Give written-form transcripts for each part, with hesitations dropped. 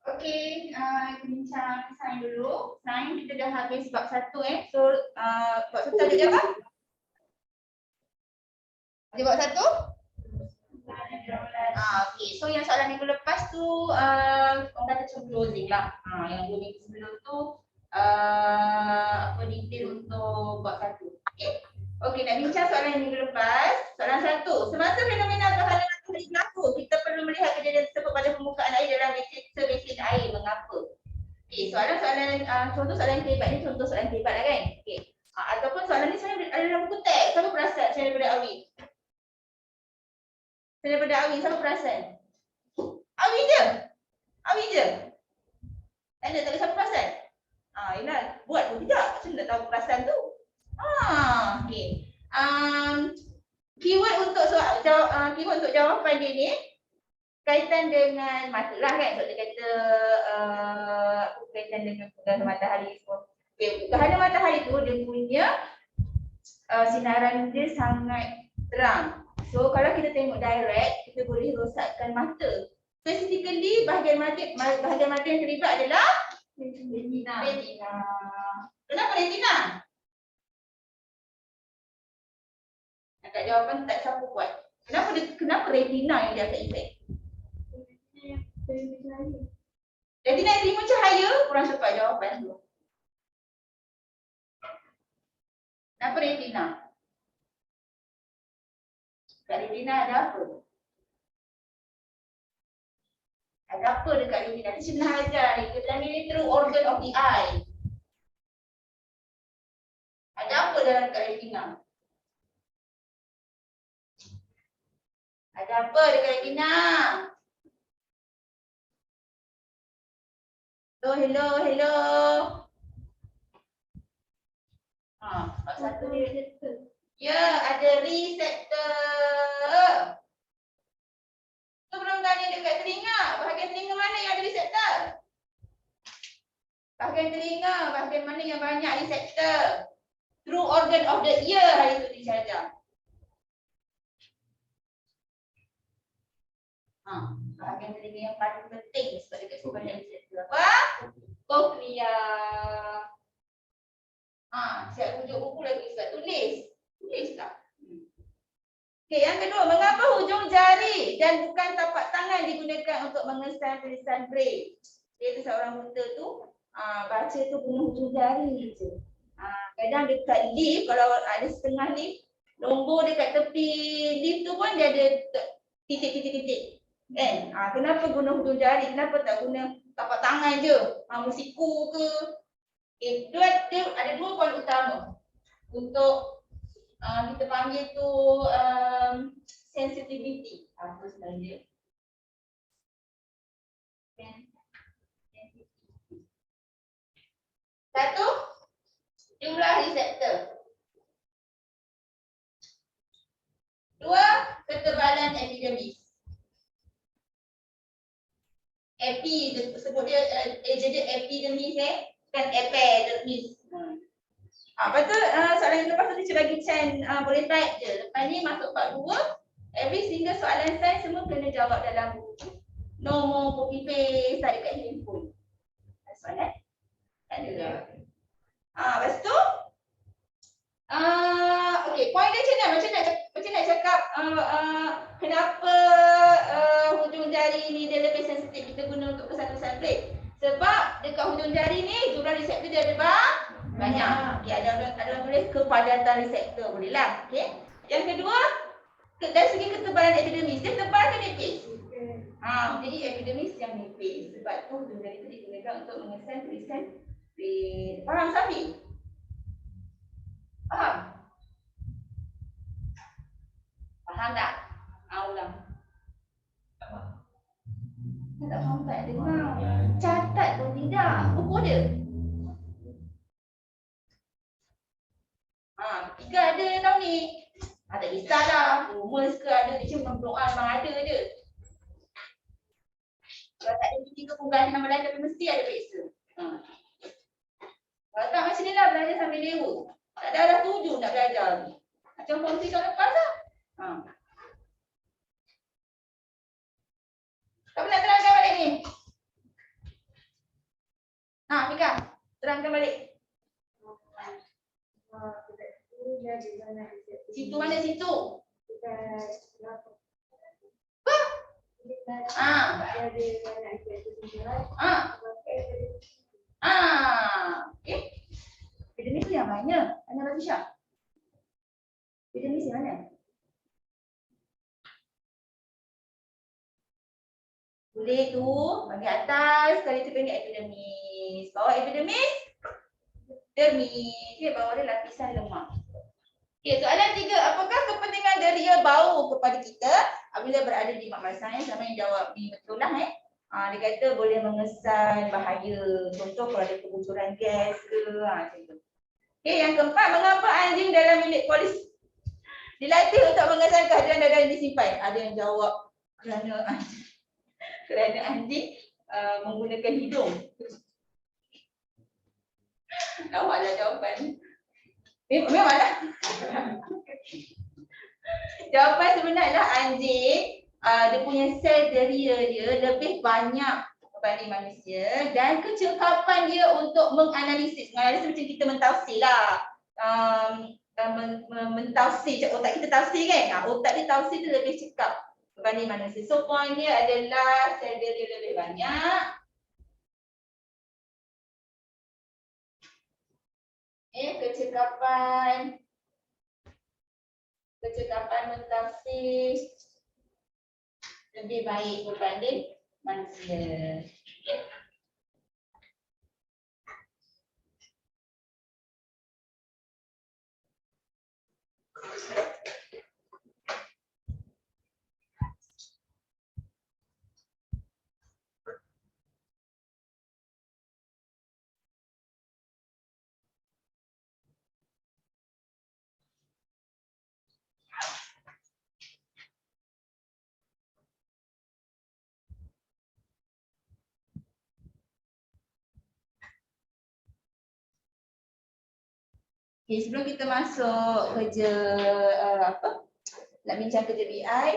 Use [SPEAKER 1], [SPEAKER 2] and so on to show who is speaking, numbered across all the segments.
[SPEAKER 1] Okey, bincang sains dulu. Sains kita dah habis bab 1 So bab 1 ada apa? Ada bab 1? Okey, so yang soalan minggu lepas tu orang kata macam closing lah. Yang 2 minggu sebelum tu apa detail untuk bab 1. Okey. Okey, nak bincang soalan yang minggu lepas. Soalan 1. Semasa fenomena gerhana matahari berlaku, kita perlu melihat kejadian tersebut pada permukaan air dalam mesin air. Mengapa? Okey, soalan-soalan contoh soalan yang hebat ni contoh soalan hebat lah kan. Okey. Ataupun soalan ni sebenarnya ada dalam buku teks. Siapa perasan saya daripada Awi? Saya daripada Awi, siapa perasan? Awi je. Awi je. Tak ada siapa perasan? Yelah, buat pun tidak. Macam mana tahu perasan tu? Okey. Keyword untuk keyword untuk jawapan dia ni kaitan dengan mata lah kan. Sebab dia kata kaitan dengan gerhana matahari semua. Okay, gerhana matahari tu dia punya sinaran dia sangat terang. So kalau kita tengok direct, kita boleh rosakkan mata. Specifically bahagian mata yang terlibat adalah retina. Kenapa retina? Dekat jawapan tak siapa buat. Kenapa retina yang dia akan efek? Retina yang terima cahaya, kurang cepat jawapan tu. Kenapa retina? Dekat retina ada apa? Ada apa dekat retina? Dia pernah ajar ni, kita bilang ni true organ of the eye. Ada apa dalam dekat retina? Ada apa dekat retina? Hello. Bab 1 dia receptor. Ya, ada reseptor. Tu belum tanya dekat telinga. Bahagian telinga mana yang ada reseptor? Bahagian telinga, bahagian mana yang banyak reseptor? True organ of the ear hari tu dicajar. Bahagian telinga yang paling penting sebab dekat situ banyak reseptor. Apa? Cochlea. Siap rujuk buku lagi sebab tulis. Tulis tak? Okey, yang kedua, mengapa hujung jari dan bukan tapak tangan digunakan untuk mengesan tulisan braille? Dia tu seorang buta tu baca tu guna hujung jari je. Kadang dekat lift, kalau ada setengah lift, nombor dekat tepi lift tu pun dia ada titik-titik. Kan? Kenapa guna hujung jari? Kenapa tak guna tapak tangan je? Musiku ke? Itu ada 2 poin utama untuk kita panggil tu sensitivity. Apa sebenarnya? Satu, jumlah reseptor. 2, ketebalan epidermis. Sebut dia jadi epidermis kan epidermis. Lepas tu soalan yang lepas tu dia bagi Chan boleh type je. Lepas ni masuk part 2. Every single soalan sains semua kena jawab dalam buku. No more copy paste tak dekat handphone. Soalan? Tak ada. Lepas tu okey, point dia macam nak cakap kenapa hujung jari ni dia lebih sensitif kita guna untuk kesan-kesan braille. Sebab dekat hujung jari ni jumlah reseptor dia ada banyak. Okey, ada tulis kepadatan reseptor boleh lah. Okey. Yang kedua, dari segi ketebalan epidermis, dia tebal ke nipis? Jadi epidermis yang nipis. Sebab tu hujung jari itu digunakan untuk mengesan tulisan braille. Faham Safi? Faham? Faham tak? Ulang. Tak faham tak dengar. Catat pun tidak. Buku dia. 3 ada tahun ni. Tak kisahlah. Rumus ke ada. Dia cuma berdoa memang ada je. Kalau tak ada 3 penggunaan nama lain tapi mesti ada periksa. Kalau tak macam ni lah belajar sambil lewa. Tak ada dah 7 nak belajar ni. Macam fungsi tahun lepas lah. Siapa nak terangkan balik ni? Terangkan balik. Situ mana situ? Okay. Beda misi yang mana? Tanya lagi Syah. Beda misi mana? Boleh tu, bagi atas, sekali tu pendek epidermis. Bawah epidermis, dermis. Okay, bawah dia lapisan lemak. Okay, soalan 3. Apakah kepentingan deria bau kepada kita apabila berada di makmal sains? Sama yang jawab ni betul lah dia kata boleh mengesan bahaya. Contoh kalau ada kebocoran gas ke macam tu. Okay, yang keempat, mengapa anjing dalam bilik polis dilatih untuk mengesan kehadiran dadah yang disimpan? Ada yang jawab kerana anjing menggunakan hidung. Lawaklah jawapan. Memanglah. Jawapan sebenarnya anjing dia punya sel deria dia lebih banyak berbanding manusia dan kecekapan dia untuk menganalisis. Menganalisis macam kita mentafsir lah. Mentafsir, otak kita tafsir kan? Otak dia tafsir tu lebih cekap berbanding manusia. So point dia adalah sel deria lebih banyak. Kecekapan mentafsir lebih baik berbanding manusia. Okay, sebelum kita masuk kerja nak bincang kerja BI,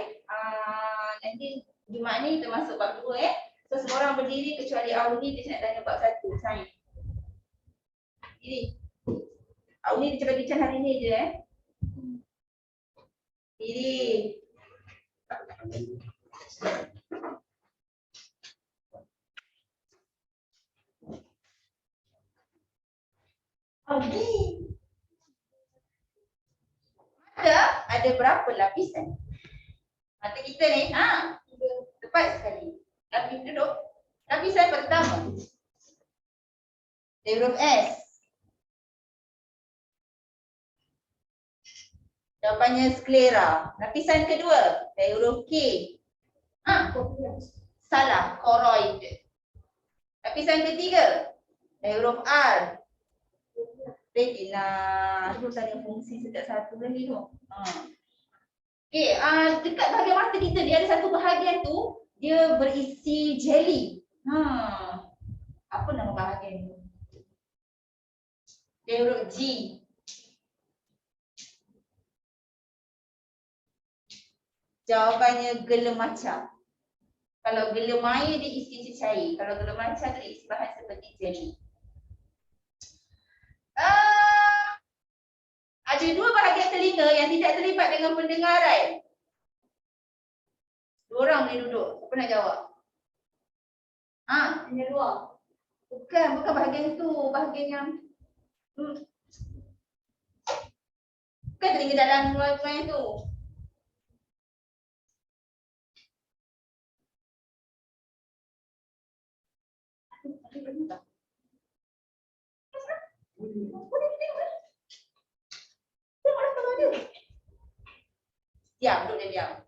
[SPEAKER 1] nanti Jumaat ni kita masuk bab 2 So semua orang berdiri kecuali Auni, dia nak tanya bab 1 sains. Diri. Auni dia bagi bincang hari ni je Diri. Auni. Ada berapa lapisan? Mata kita ni, tepat sekali. Lapis duduk. Lapisan pertama. Huruf S. Jawapannya sklera. Lapisan kedua, huruf K. Salah, choroid. Lapisan ketiga, huruf R. Retina. Itu tanya fungsi setiap satu lagi tu. Okey, dekat bahagian mata kita dia ada satu bahagian tu dia berisi jelly. Apa nama bahagian tu? Dia huruf G. Jawapannya gelemaca. Kalau gelemaya dia isi cair. Kalau gelemaca tu isi bahan seperti jelly. Ada dua bahagian telinga yang tidak terlibat dengan pendengaran. Dua orang boleh duduk. Siapa nak jawab? Hanya luar. Bukan bahagian tu. Bahagian yang bukan telinga dalam luar tu. Diam, duduk dia diam.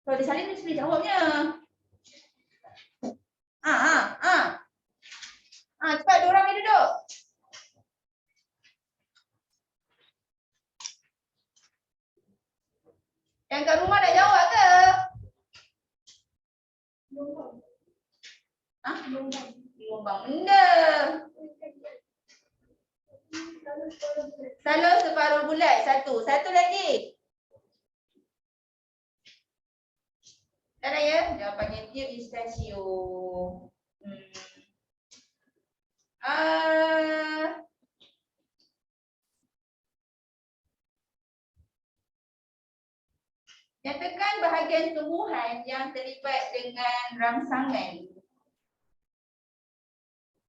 [SPEAKER 1] Kalau dia salin, mesti jawabnya. Cepat, dua orang ni duduk. Yang kat rumah nak jawab ke? Gelombang benda. Salur separuh bulat. Satu lagi. Tak ada ya? Jawapannya tiup Eustacio. Nyatakan bahagian tumbuhan yang terlibat dengan rangsangan.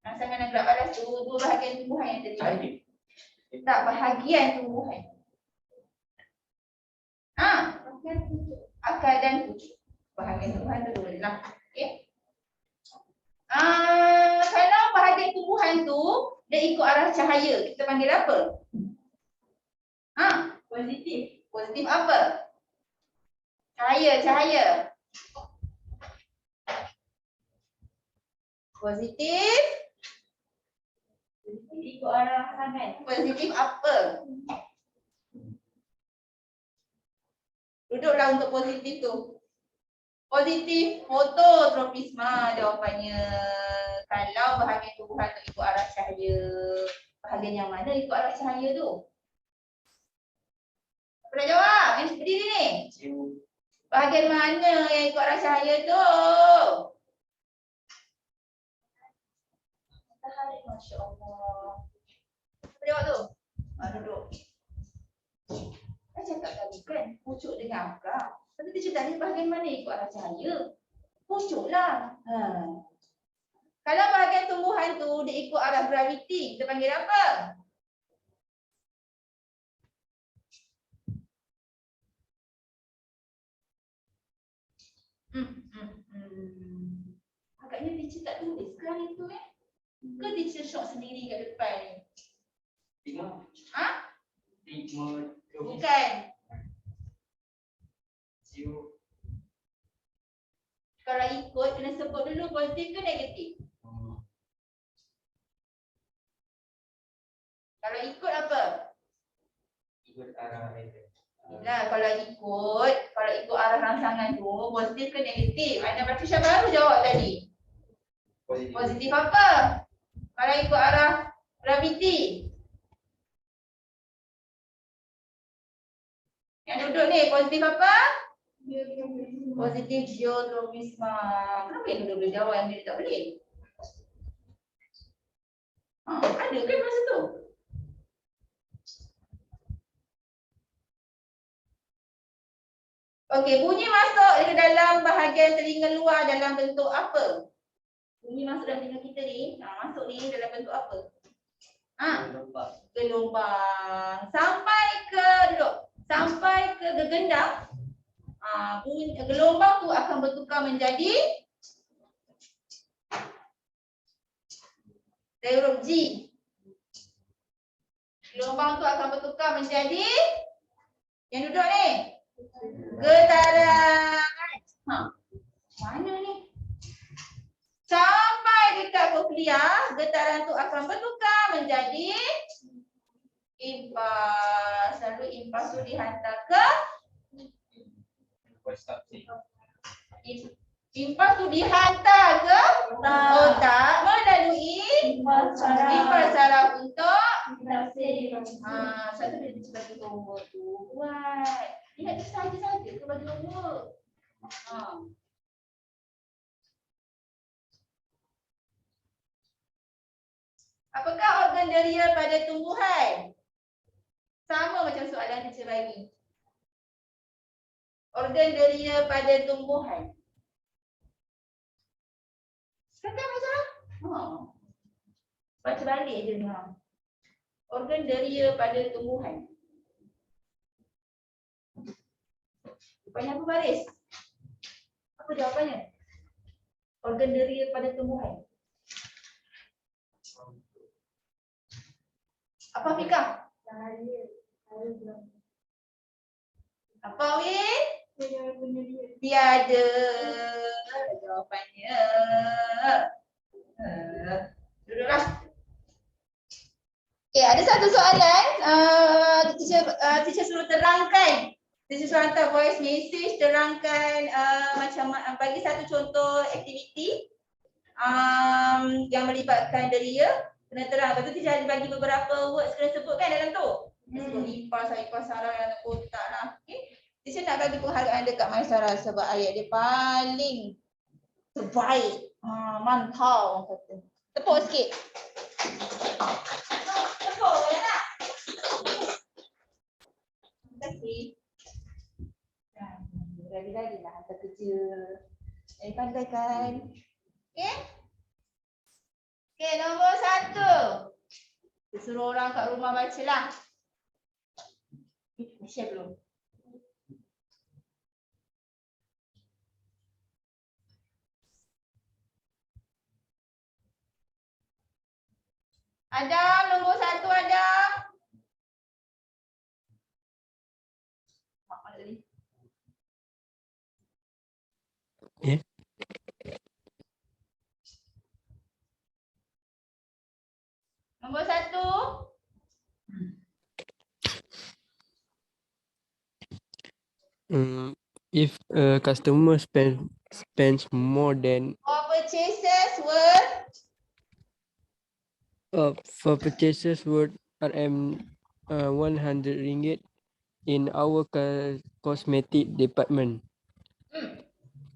[SPEAKER 1] Rangsangan dan gelap balas tu, dua bahagian tumbuhan yang terlibat. Tak, bahagian tumbuhan. Akar dan pucuk. Bahagian tumbuhan tu dua lah. Okay. Kalau bahagian tumbuhan tu dia ikut arah cahaya, kita panggil apa? Positif. Positif apa? Cahaya. Positif. Ikut arah sangat. Positif apa? Duduklah untuk positif tu. Positif fototropisma jawapannya. Kalau bahagian tumbuhan tu ikut arah cahaya. Bahagian yang mana ikut arah cahaya tu? Apa nak jawab? Yang berdiri ni? Bahagian mana yang ikut arah cahaya tu? Masya Allah. Apa jawab tu? Duduk. Saya cakap tadi kan, pucuk dengan akar. Tapi dia cakap ni bahagian mana ikut arah cahaya? Pucuk lah. Kalau bahagian tumbuhan tu dia ikut arah graviti, kita panggil apa? Agaknya teacher tak tulis kan itu Ke teacher shot sendiri kat depan ni? Bukan. Kalau ikut kena sebut dulu positif ke negatif. Kalau ikut apa? Ikut arah nah, kalau ikut arah rangsangan tu positif ke negatif? Anda baca Syah baru jawab tadi. Positif apa? Kalau ikut arah graviti. Yang duduk ni positif apa? Positif geotropisma. Kenapa yang duduk boleh jawab yang dia tak boleh? Ada kan masa tu? Okey, bunyi masuk ke dalam bahagian telinga luar dalam bentuk apa? Bunyi masuk dalam telinga kita ni, masuk ni dalam bentuk apa? Gelombang. Sampai ke gegendam. Gelombang tu akan bertukar menjadi dari huruf G. Gelombang tu akan bertukar menjadi yang duduk ni. Getaran. Mana ni? Sampai dekat koklia, getaran tu akan bertukar menjadi impas. Lalu impas tu dihantar ke impas tu dihantar ke otak melalui impas saraf untuk satu dia bagi homework tu buat. Ingat tu saja ke bagi homework. Apakah organ deria pada tumbuhan? Sama macam soalan teacher bagi. Organ deria pada tumbuhan. Kata masalah? Baca balik je ni. Organ deria pada tumbuhan. Jawapannya apa baris? Apa jawapannya? Organ deria pada tumbuhan. Apa Fika? Apa Win? Tiada jawapannya. Duduklah. Okay, ada satu soalan. Teacher suruh terangkan. Teacher suruh hantar voice message terangkan macam bagi satu contoh aktiviti yang melibatkan deria. Kena terang. Lepas tu teacher ada bagi beberapa words kena sebutkan dalam tu. Sebut lipas sarah dalam kotak lah. Okay. Teacher nak bagi penghargaan dekat Maisarah sebab ayat dia paling terbaik. Mantap orang kata. Tepuk sikit. Betul ya nak? Terima kasih. Lagi-lagi lah hantar kerja. Pandai kan? Okey? Okey, nombor 1. Kita suruh orang kat rumah baca lah. Share belum? Adam, nombor 1 Adam. Mak mana tadi?
[SPEAKER 2] Ya.
[SPEAKER 1] Nombor 1.
[SPEAKER 2] If a customer spends more than
[SPEAKER 1] For purchases worth
[SPEAKER 2] for purchases worth RM100 in our cosmetic department,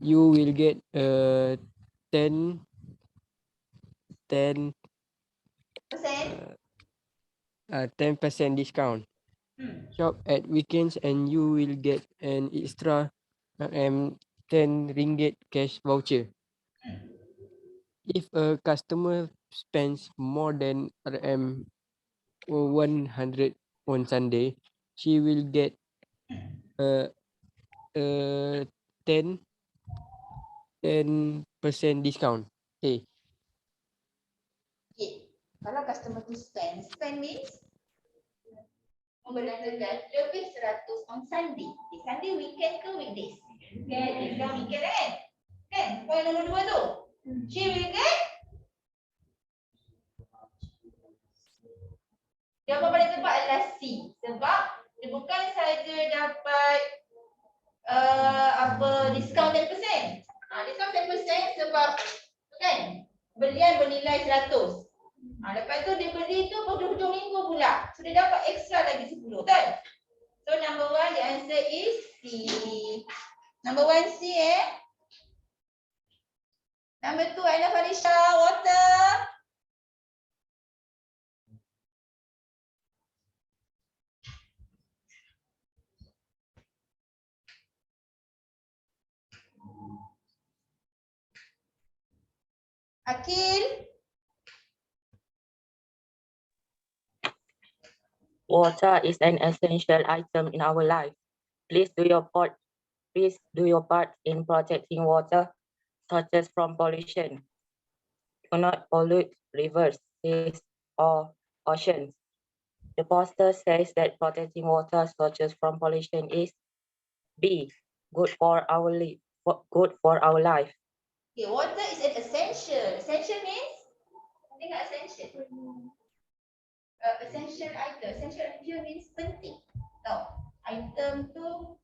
[SPEAKER 2] you will get a 10 10% discount. Shop at weekends and you will get an extra RM10 cash voucher. If a customer spends more than RM100 on Sunday, she will get a 10% discount. Okay.
[SPEAKER 1] okay. Kalau customer tu spend means membelanjakan lebih 100 on Sunday. Di Sunday weekend ke weekdays? Weekend, weekend kan? Kan? Poin nombor 2 tu. She will get jawapan paling tepat adalah C. Sebab dia bukan saja dapat diskaun 10%. Diskaun 10% sebab kan belian bernilai 100. Lepas tu dia beli tu hujung minggu pula. So dia dapat extra lagi 10. Betul? So number 1 the answer is C. Number 1 C Number 2 Aina Falisha, water. Akil.
[SPEAKER 3] Water is an essential item in our life. Please do your part in protecting water, such as from pollution. Do not pollute rivers, seas, or oceans. The poster says that protecting water, such as from pollution, is B. Good for our life.
[SPEAKER 1] Okay, water is an essential. Essential means? Tengok essential. Essential item. Essential item means penting. Tahu? Item tu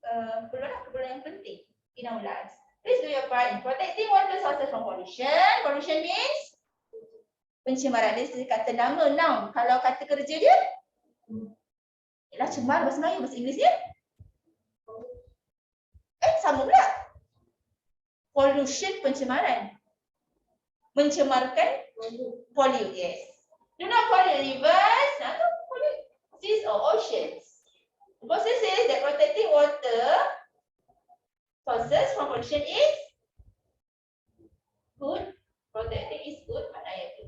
[SPEAKER 1] keperluan yang penting in our lives. Please do your part in protecting water sources from pollution. Pollution means pencemaran. Dia kata nama, noun. Kalau kata kerja dia, ialah cemar bahasa Melayu, bahasa Inggeris dia. Sama pula. Pollution, pencemaran. Mencemarkan, pollute, yes. Do not pollute rivers, not pollute seas or oceans. The process says that protecting water sources from pollution is good. Protecting is good, mana ayat tu?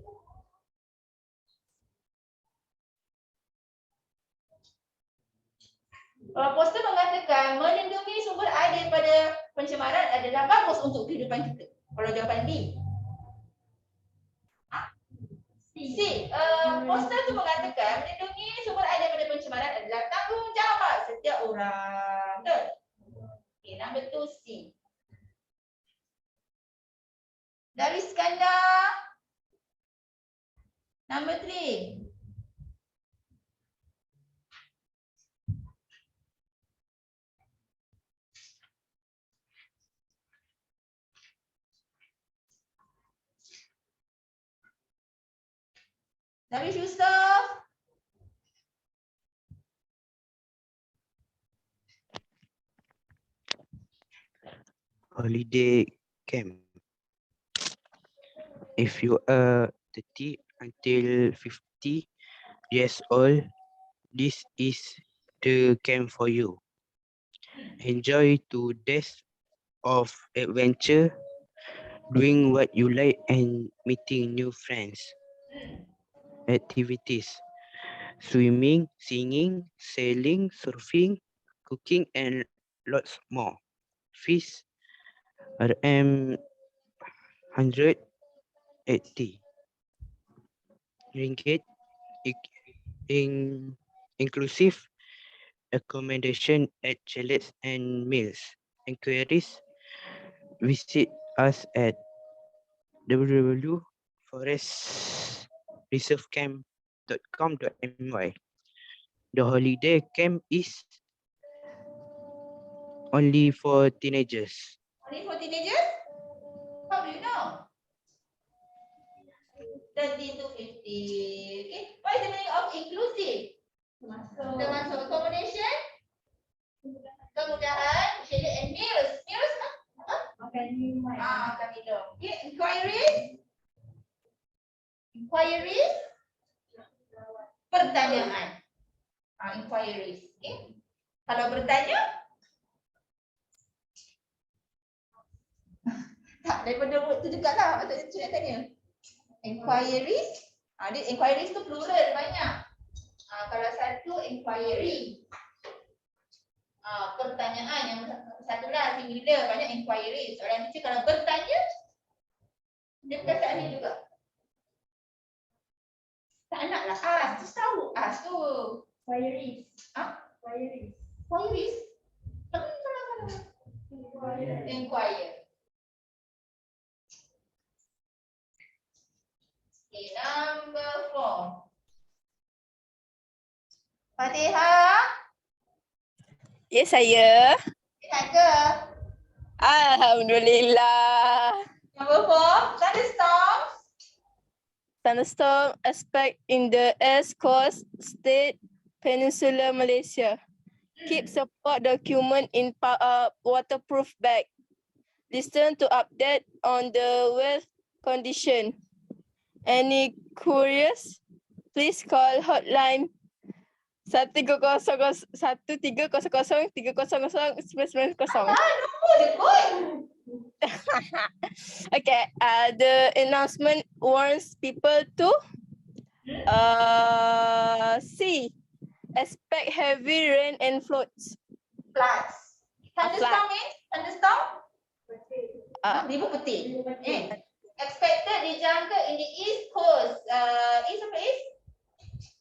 [SPEAKER 1] Poster mengatakan melindungi sumber air daripada pencemaran adalah bagus untuk kehidupan kita. Kalau jawapan B. C. Poster tu mengatakan melindungi sumber air daripada pencemaran adalah tanggungjawab setiap orang. Betul? Okay, number 2 C. Dari Iskandar. Number 3. Dari Yusuf.
[SPEAKER 4] Holiday camp. If you are 30 until 50 years old, this is the camp for you. Enjoy 2 days of adventure, doing what you like and meeting new friends. Activities: swimming, singing, sailing, surfing, cooking, and lots more. Fees RM180 ringgit, in inclusive accommodation at chalets and meals. Inquiries, visit us at www.forestreservecamp.com.my. The holiday camp is only for teenagers.
[SPEAKER 1] Only for teenagers? How do you know? 13 to 50. Okay. What is the meaning of inclusive? Termasuk accommodation, kemudahan, chalet and meals. Meals, makan minum. Okay. Inquiries. Inquiries. Pertanyaan. Inquiries. Okay. Kalau bertanya, tak daripada word tu jugalah. Maksudnya tu nak tanya. Inquiries. Dia inquiries tu plural banyak. Kalau satu inquiry. Pertanyaan yang satu lah singular, banyak inquiries. Orang mesti kalau bertanya, dia perkataan ni juga. Tak nak lah. Ask, tu tahu. Ask tu. Inquiries. Inquiries. Inquiries? Inquire. Okay, number 4. Fatihah.
[SPEAKER 5] Ya, saya.
[SPEAKER 1] Sihat ke?
[SPEAKER 5] Alhamdulillah.
[SPEAKER 1] Number 4. Thunderstorm.
[SPEAKER 5] Thunderstorm expect in the East Coast State Peninsula Malaysia. Keep support document in waterproof bag. Listen to update on the weather condition. Any curious? Please call hotline 1300 300 990.
[SPEAKER 1] Nombor dia kot.
[SPEAKER 5] Okay, the announcement warns people to expect heavy rain and floods.
[SPEAKER 1] Floods. Thunderstorm means thunderstorm? Ribu putih. Expected dijangka in the east coast. East apa east?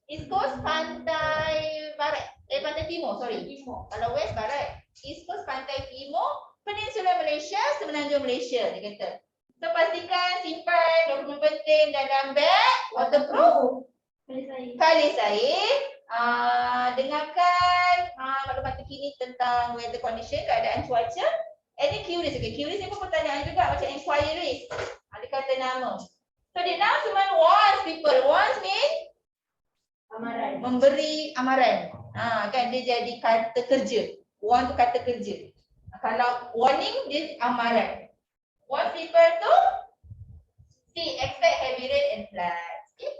[SPEAKER 1] East coast pantai barat. Pantai timur, sorry. Kalau west barat. East coast pantai timur, Peninsula Malaysia, semenanjung Malaysia dia kata. So pastikan simpan dokumen penting dalam beg waterproof. Kali saya dengarkan maklumat terkini tentang weather condition, keadaan cuaca. Any curious? Okay, curious ni pun pertanyaan juga macam inquiries. Dia kata nama. So the announcement warns people. Warns mean amaran. Memberi amaran. Kan dia jadi kata kerja. Warn tu kata kerja. Kalau warning dia amaran. Warn people to see, expect heavy rain and floods. Okay.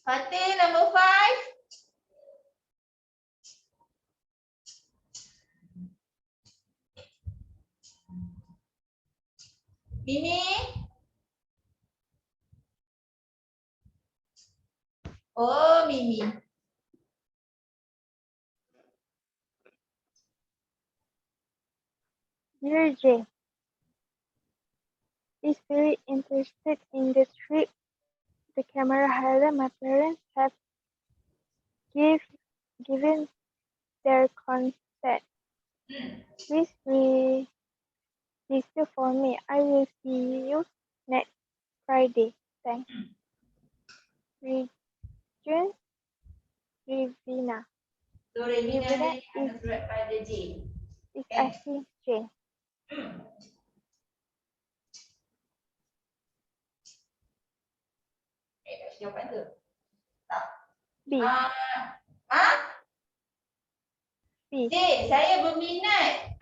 [SPEAKER 1] Fatih number 5. Mimi. Oh, Mimi.
[SPEAKER 6] Dear Jay, is very interested in the trip the camera highlight. My parents have given their consent. Please register for me. I will see you next Friday. Thanks. Region Rivina.
[SPEAKER 1] So Rivina
[SPEAKER 6] Rivina
[SPEAKER 1] ni anak surat pada J.
[SPEAKER 6] is asking Jay.
[SPEAKER 1] Jawapan tu.
[SPEAKER 6] B.
[SPEAKER 1] B.
[SPEAKER 6] B.
[SPEAKER 1] J, saya Saya berminat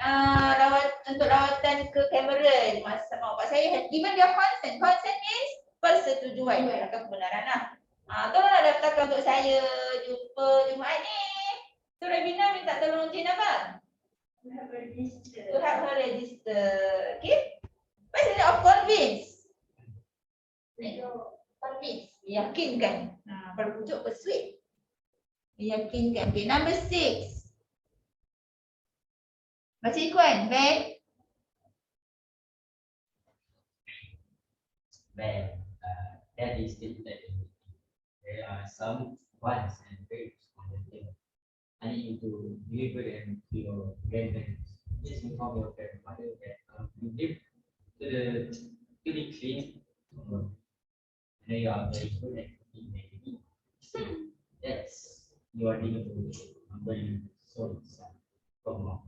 [SPEAKER 1] untuk rawatan ke Cameron. Masa mak bapak saya has given their consent. Consent means persetujuan atau kebenaran lah. Tolonglah daftarkan untuk saya jumpa Jumaat ni. So Ravina minta tolong Jin apa? To have her register. Okay? What's the of convince? Convince. Meyakinkan. Berpujuk persuade. Meyakinkan. Okay, number 6. Baca ikuan, Ben.
[SPEAKER 7] But that is stated that there are some wants and grapes on the table. I need you to deliver them to your grandparents. Just inform your grandmother that you live to the really clean and they are very good at cooking maybe. That's you are dealing with very solid from mom.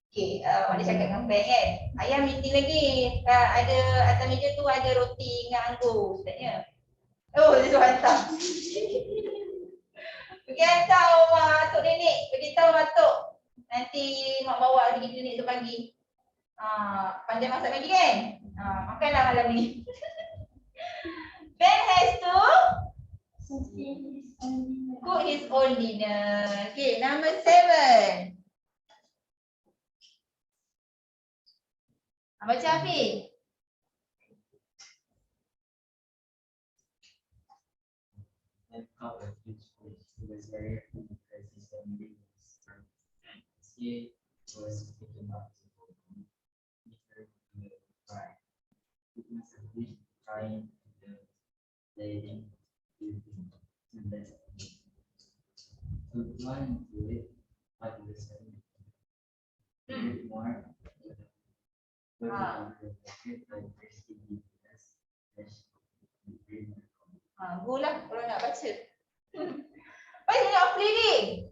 [SPEAKER 1] Okay, Mak dia cakap dengan Ben kan. Ayah meeting lagi. Ada atas meja tu ada roti dengan anggur sebenarnya. Oh, dia suruh hantar. Pergi hantar Mak Atuk Nenek. Beritahu Atuk. Nanti Mak bawa pergi klinik tu pagi. Pandai masak lagi kan? Makanlah malam ni. Ben has to cook his own dinner. Okay, number 7. Baca Hafiz.
[SPEAKER 7] And cover which was very happy because his family was he was picking up the cry. It was a big crying the lady and that's so one to it like the same more
[SPEAKER 1] Go lah kalau nak baca. Baik, nak feeding.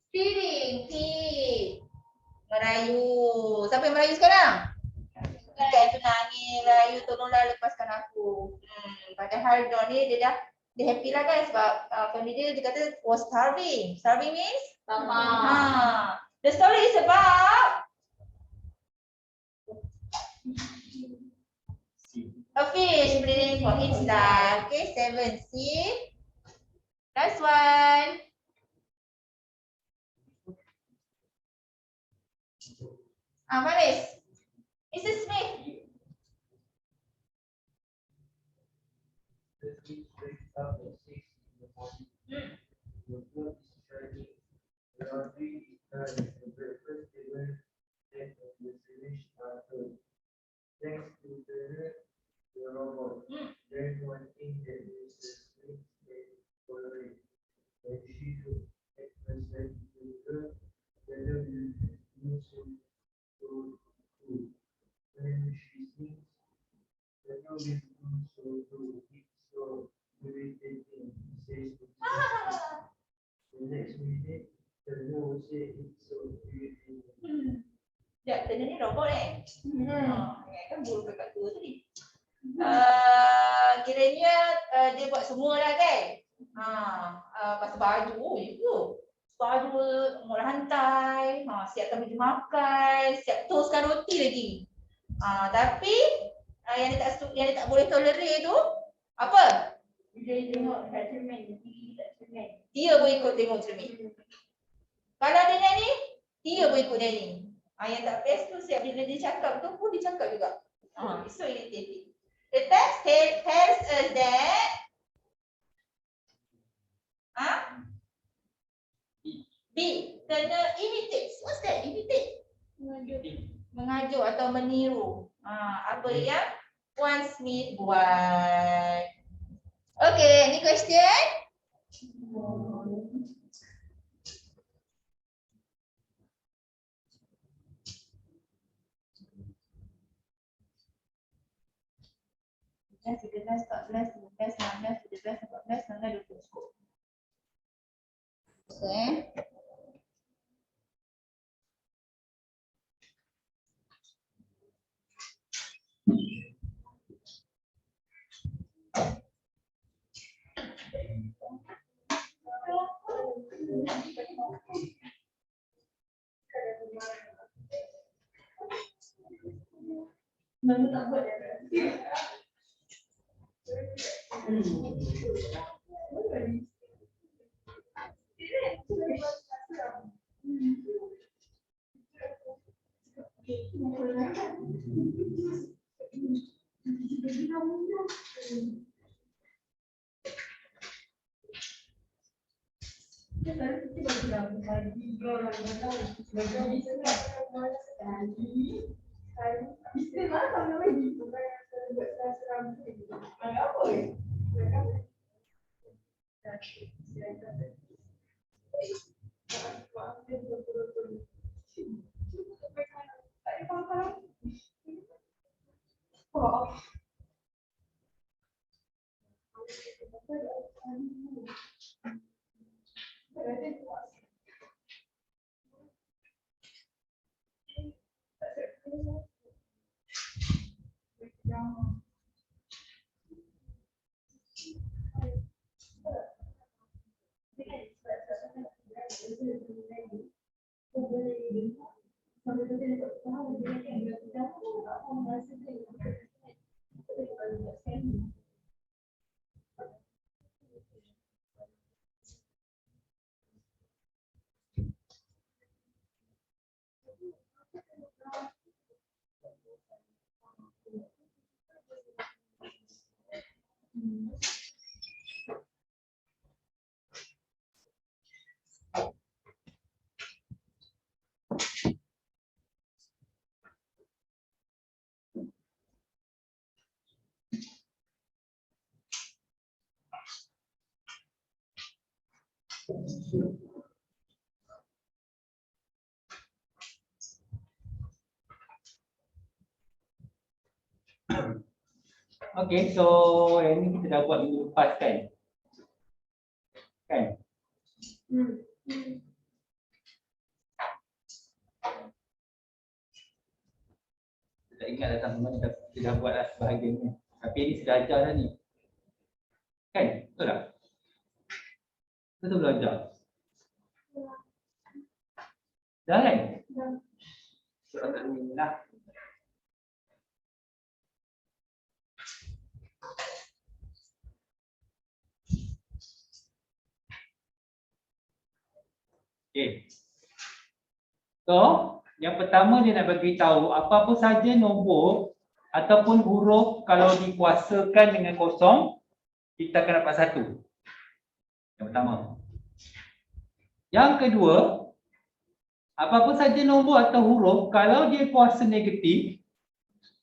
[SPEAKER 1] Feeding, feed. Merayu. Siapa yang merayu sekarang? Ikan tu nangis, merayu, tolonglah lepaskan aku. Padahal Don ni dia happy lah kan sebab family dia kata was starving. Starving means? The story is about a fish breathing for its life. Okay, 7C. Last one. Maris. Mrs. Smith.
[SPEAKER 8] Thanks to the robot. There's one thing that Mrs. Smith said tolerate. That she should express to her whether you use it to food. When she thinks that no is so to it's so irritating, says to the next minute, the no say it's so irritating.
[SPEAKER 1] Ya, tanya ni robot kan burung kakak tua tadi. Kiranya dia buat semua lah kan. Pasal baju, itu. Baju mula hantai, siapkan baju makan, siap toastkan roti lagi. Tapi yang dia tak boleh tolerate tu apa? Dia tengok kat cermin, dia boleh ikut tengok cermin. Kalau dia nyanyi, dia boleh ikut nyanyi. Yang tak best tu siap bila dia cakap tu pun dia cakap juga. It's so irritating. The text tells us that B. Kena imitate. What's that? Imitate? Mengajuk atau meniru. Apa yang Wan Smith buat. Okay, any question? Tiga belas, 14, 15, 16, 17, 18, 19, 20 skop. Okay.
[SPEAKER 9] Okay, so yang ni kita dah buat minggu lepas kan? Kan? Saya tak ingat datang mana kita dah buat lah sebahagian ni. Tapi ni sudah ajar dah ni. Kan? Betul tak? Betul belajar? Dah kan? So, tak ni lah. Okay. So, yang pertama dia nak bagi tahu apa-apa saja nombor ataupun huruf kalau dikuasakan dengan kosong, kita akan dapat 1. Yang pertama. Yang kedua, apa-apa saja nombor atau huruf kalau dia kuasa negatif,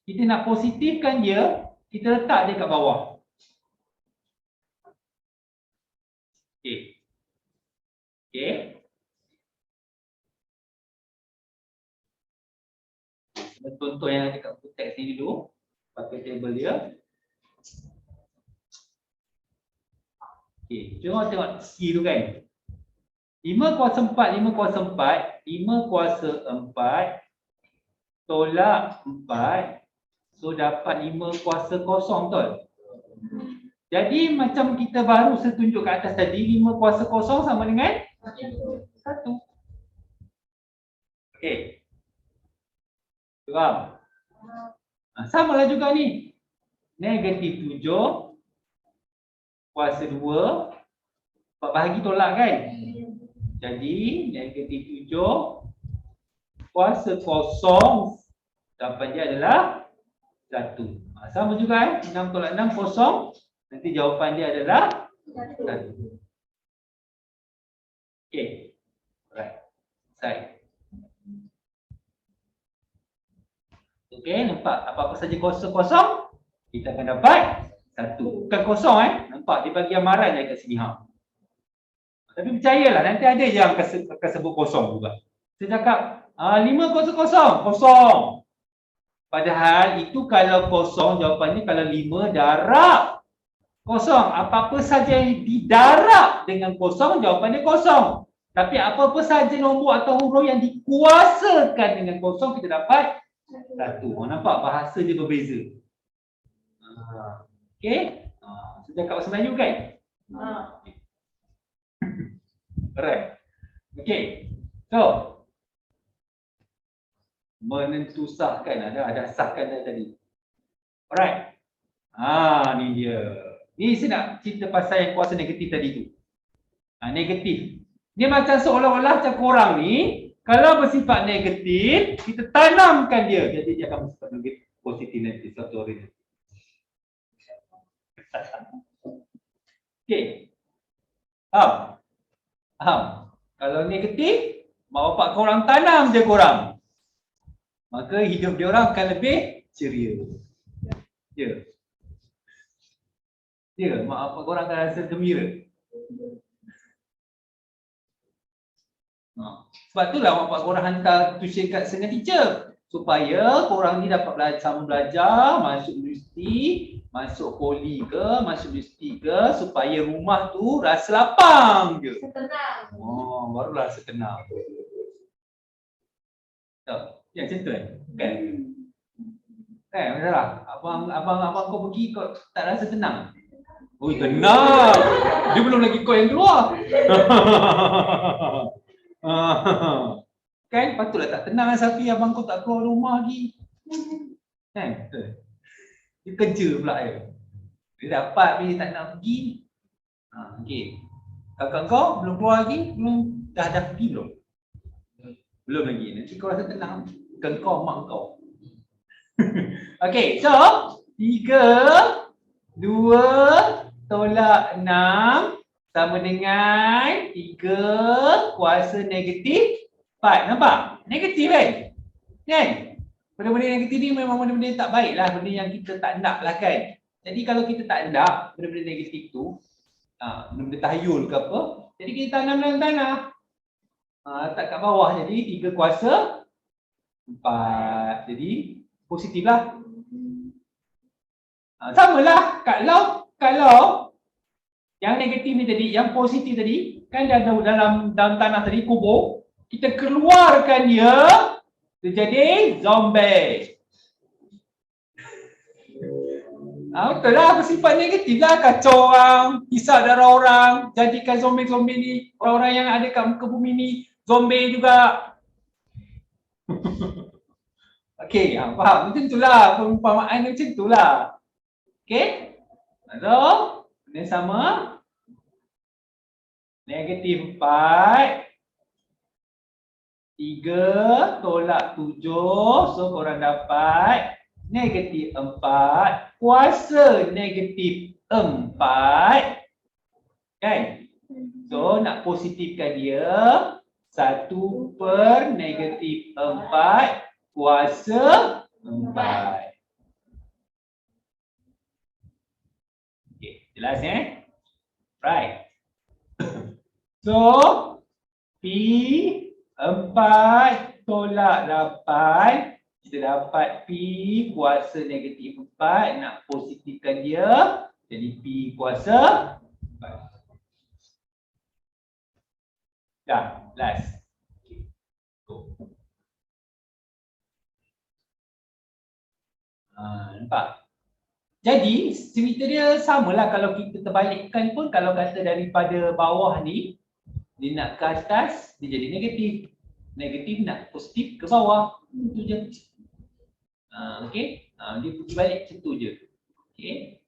[SPEAKER 9] kita nak positifkan dia, kita letak dia kat bawah. Okay. Okay. Contoh yang ada kat buku teks ni dulu, pakai table dia. Okey, tengok ski tu kan. 5 kuasa 4, 5 kuasa 4, 5 kuasa 4 tolak 4, so dapat 5 kuasa kosong, betul? Jadi macam kita baru setunjuk kat atas tadi, 5 kuasa kosong sama dengan 1. Okey. Faham? Sama lah juga ni. Negatif 7 kuasa 2 4 bahagi tolak kan? Jadi negatif 7 kuasa kosong jawapan dia adalah 1. Sama juga 6 tolak 6 kosong. Nanti jawapan dia adalah 1. Okey. Alright. Side. Okey, nampak apa-apa saja kosong, kita akan dapat 1. Bukan kosong nampak di bahagian marah je kat sini Tapi percayalah nanti ada je yang akan sebut kosong juga. Saya cakap 5 kosong. Padahal itu kalau kosong, jawapannya kalau 5 darab kosong. Apa-apa saja yang didarab dengan kosong, jawapannya kosong. Tapi apa-apa saja nombor atau huruf yang dikuasakan dengan kosong, kita dapat 1. Nampak bahasa dia berbeza. Okey. Saya cakap bahasa Melayu kan? Alright. Okey. So, menentu sahkan ada sahkan tadi. Alright. Ni dia. Ni saya nak cerita pasal yang kuasa negatif tadi tu. Negatif. Dia macam seolah-olah macam korang ni, kalau bersifat negatif, kita tanamkan dia. Jadi dia akan bersifat negatif, positif nanti suatu hari. Okey. Faham? Faham? Kalau negatif, mak bapak korang tanam je korang. Maka hidup dia orang akan lebih ceria. Ya. Ya, mak bapak korang akan rasa gembira. Sebab itulah mak bapak korang hantar tuition kat Senga Teacher. Supaya korang ni dapat sama belajar, masuk universiti, masuk poli ke, masuk universiti ke, supaya rumah tu rasa lapang je.
[SPEAKER 1] Setenang.
[SPEAKER 9] Barulah rasa tenang. Ya, macam tu kan? Kan, masalah. Abang kau pergi kau tak rasa tenang. Oi, tenang. Dia belum lagi kau yang keluar. Kan, patutlah tak tenang Safi, abang kau tak keluar rumah lagi. Kan? Dia kerja pula dia. Dia dapat dia tak nak pergi. Okey. Kakak kau belum keluar lagi? Belum dah pergi belum? Belum lagi. Nanti kau rasa tenang. Bukan kau, mak kau. Okey, so 3, 2 tolak 6 sama dengan 3 kuasa negatif 4. Nampak? Negatif kan? Kan? Benda-benda negatif ni memang benda-benda yang tak baik lah. Benda yang kita tak nak lah kan. Jadi kalau kita tak nak benda-benda negatif tu, benda-benda tahayul ke apa, jadi kita tanam dalam tanah. Letak kat bawah, jadi 3 kuasa 4. Jadi positif lah. Sama lah. Kalau yang negatif ni tadi, yang positif tadi, kan dia ada dalam tanah tadi, kubur, kita keluarkan dia, jadi zombie. Betul lah, bersifat negatif lah, kacau orang, hisap darah orang, jadikan zombie-zombie ni, orang-orang yang ada kat muka bumi ni, zombie juga. Okey, faham? Macam itulah, perumpamaan macam itulah. Okey? So, benda sama. Negatif 4. 3 tolak 7. So, korang dapat negatif 4. Kuasa negatif 4. Kan? So, nak positifkan dia. 1 per negatif 4 kuasa 4. Okay, jelas Right. So, P 4 tolak 8. Kita dapat P kuasa negatif 4. Nak positifkan dia. Jadi P kuasa 4. Dah, last. Okay. Go. Nampak? Jadi, cerita dia samalah kalau kita terbalikkan pun, kalau kata daripada bawah ni, dia nak ke atas, dia jadi negatif. Negatif nak positif ke bawah. Itu je. Okay? Dia pergi balik macam tu je. Okay?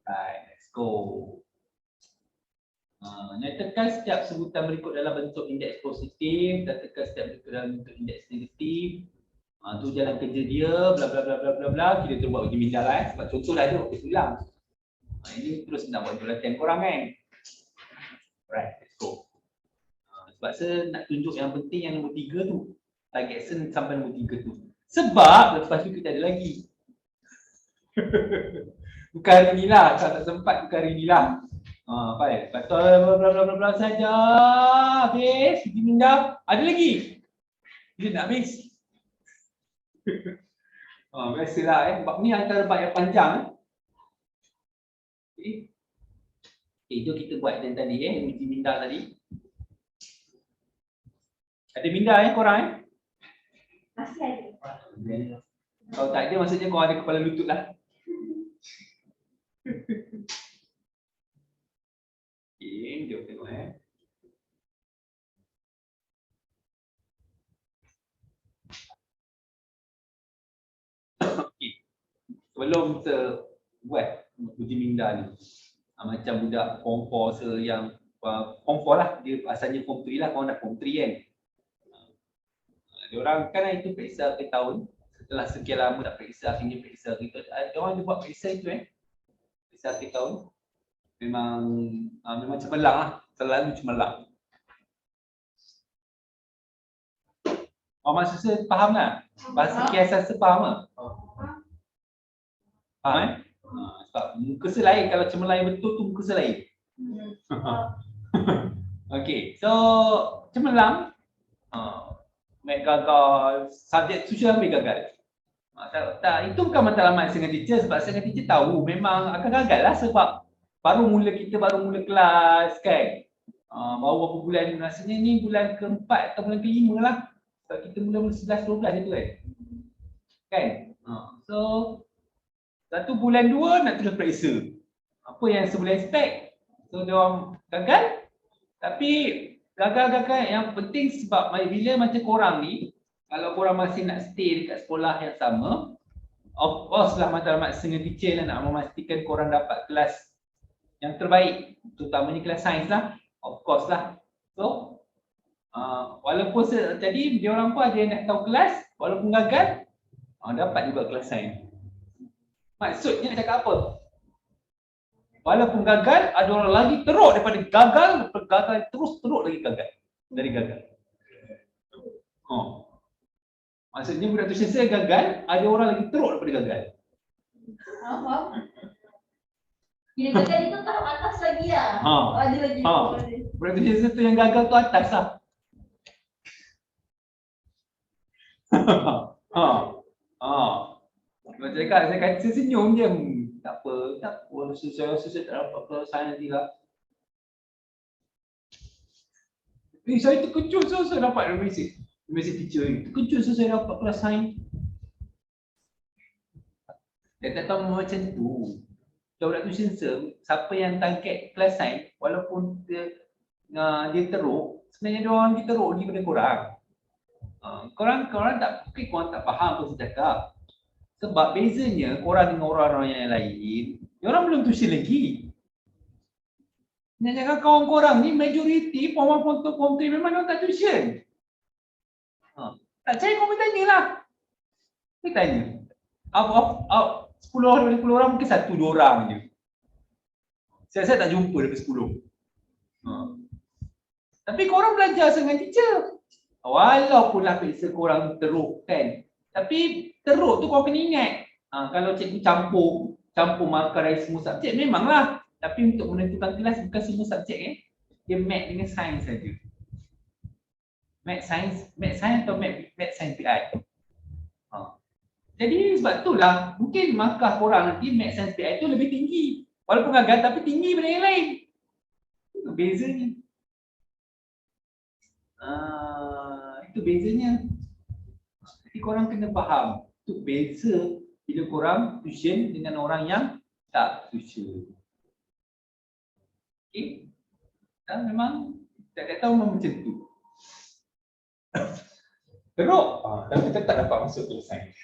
[SPEAKER 9] Right, let's go. Nyatakan setiap sebutan berikut dalam bentuk indeks positif, nyatakan setiap berikut dalam bentuk indeks negatif. Tu jalan kerja dia, bla bla bla bla bla bla. Kita terus buat uji minda lah sebab contohlah dia waktu ulang. Ini terus nak buat latihan korang kan. Right, let's go. Sebab saya nak tunjuk yang penting yang nombor 3 tu. Target saya sampai nombor 3 tu. Sebab lepas tu kita ada lagi. Bukan hari ni lah, kalau tak sempat bukan hari ni lah. Baik, lepas tu bla bla bla bla saja. Habis, uji minda. Ada lagi. Dia nak habis. Biasalah bab ni antara bab yang panjang. Okay. Itu kita buat yang tadi uji minda tadi. Ada minda korang
[SPEAKER 1] Masih ada.
[SPEAKER 9] Kalau tak ada maksudnya korang ada kepala lutut lah. Okay, jom tengok Okay. sebelum kita buat uji minda ni. Macam budak form 4 yang form 4 lah, dia asalnya form 3 lah, korang dah form 3 kan. Diorang kan itu periksa akhir tahun, setelah sekian lama tak periksa, akhirnya periksa kita. Diorang dia buat periksa itu periksa akhir tahun. Memang cemerlang lah, selalu cemerlang. Maksud saya faham tak? Bahasa kiasan faham tak? Faham sebab muka lain, kalau cemerlang betul tu muka lain. Okay, so cemerlang, Mek gagal, subjek sosial Mek gagal. Tak, itu bukan matlamat dengan teacher, sebab dengan teacher tahu memang akan gagal lah sebab baru mula kelas kan. Baru berapa bulan, rasanya ni bulan keempat atau bulan kelima lah. Sebab kita mula 11-12 itu kan. So, 1 bulan 2 nak terus periksa. Apa yang sebelah expect. So, dia orang gagal. Tapi gagal-gagal yang penting sebab bila macam korang ni, kalau korang masih nak stay dekat sekolah yang sama, of course lah matlamat dengan teacher lah nak memastikan korang dapat kelas yang terbaik, terutamanya kelas sains lah, of course lah. So, walaupun jadi dia orang pun ada yang nak tahu kelas, walaupun gagal, dapat juga kelas sains. Maksudnya nak cakap apa? Walaupun gagal, ada orang lagi teruk daripada gagal, terus teruk lagi gagal. Dari gagal. Maksudnya budak tuition saya gagal, ada orang lagi teruk daripada gagal.
[SPEAKER 1] Faham? Bila gagal itu tahap atas lagi lah. Ada lagi.
[SPEAKER 9] Budak tuition saya tu yang gagal tu atas lah. Macam cakap, saya senyum je. Tak apa, saya tak dapat kelas sains nanti lah. Saya terkejut saya dapat mesej teacher ni. Terkejut saya dapat kelas sains. Dia tak tahu macam tu. Budak tuition siapa yang target kelas sains, walaupun dia teruk, sebenarnya dia orang teruk daripada korang. Korang tak faham apa saya cakap. Sebab bezanya korang dengan orang-orang yang lain, diorang belum tuition lagi. Yang cakap kawan korang ni majoriti form 1, form 3 memang diorang tak tuition. Tak percaya kau bertanya lah. Saya tanya. 10 orang mungkin 1-2 orang je. Saya tak jumpa daripada 10. Tapi korang belajar dengan teacher. Walaupun lah periksa korang teruk kan. Tapi teruk tu kau kena ingat. Kalau cikgu campur markah dari semua subjek memanglah. Tapi untuk menentukan kelas bukan semua subjek dia math dengan sains saja. Math sains atau math sains PI. Jadi sebab itulah mungkin markah korang nanti math sains PI tu lebih tinggi. Walaupun gagal tapi tinggi daripada yang lain. Itu bezanya. Itu bezanya. Jadi korang kena faham. Itu beza bila korang tuition dengan orang yang tak tuition. Okay? Dan memang tak tahu memang macam tu. Teruk, tapi tetap dapat masuk kelas sains.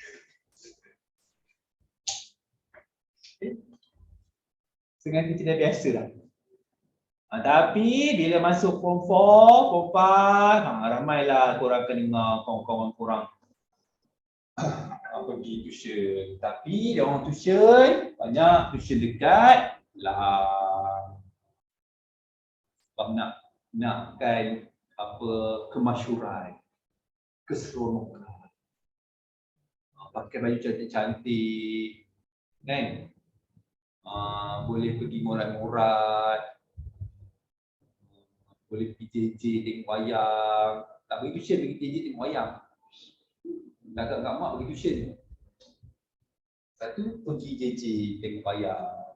[SPEAKER 9] Okay? Dengan kita dah biasa lah. Tapi bila masuk form 4, form 5, ramailah korang akan dengar kawan-kawan korang pergi tuition. Tapi dia orang tuition, banyak tuition dekat lah. Sebab nakkan kemasyhuran, keseronokan. Pakai baju cantik-cantik, kan? Boleh pergi morat-morat, boleh pergi JJ tengok wayang. Tak pergi tuition, pergi JJ tengok wayang. Kat mak pergi tuition. Satu pergi JJ tengok wayang.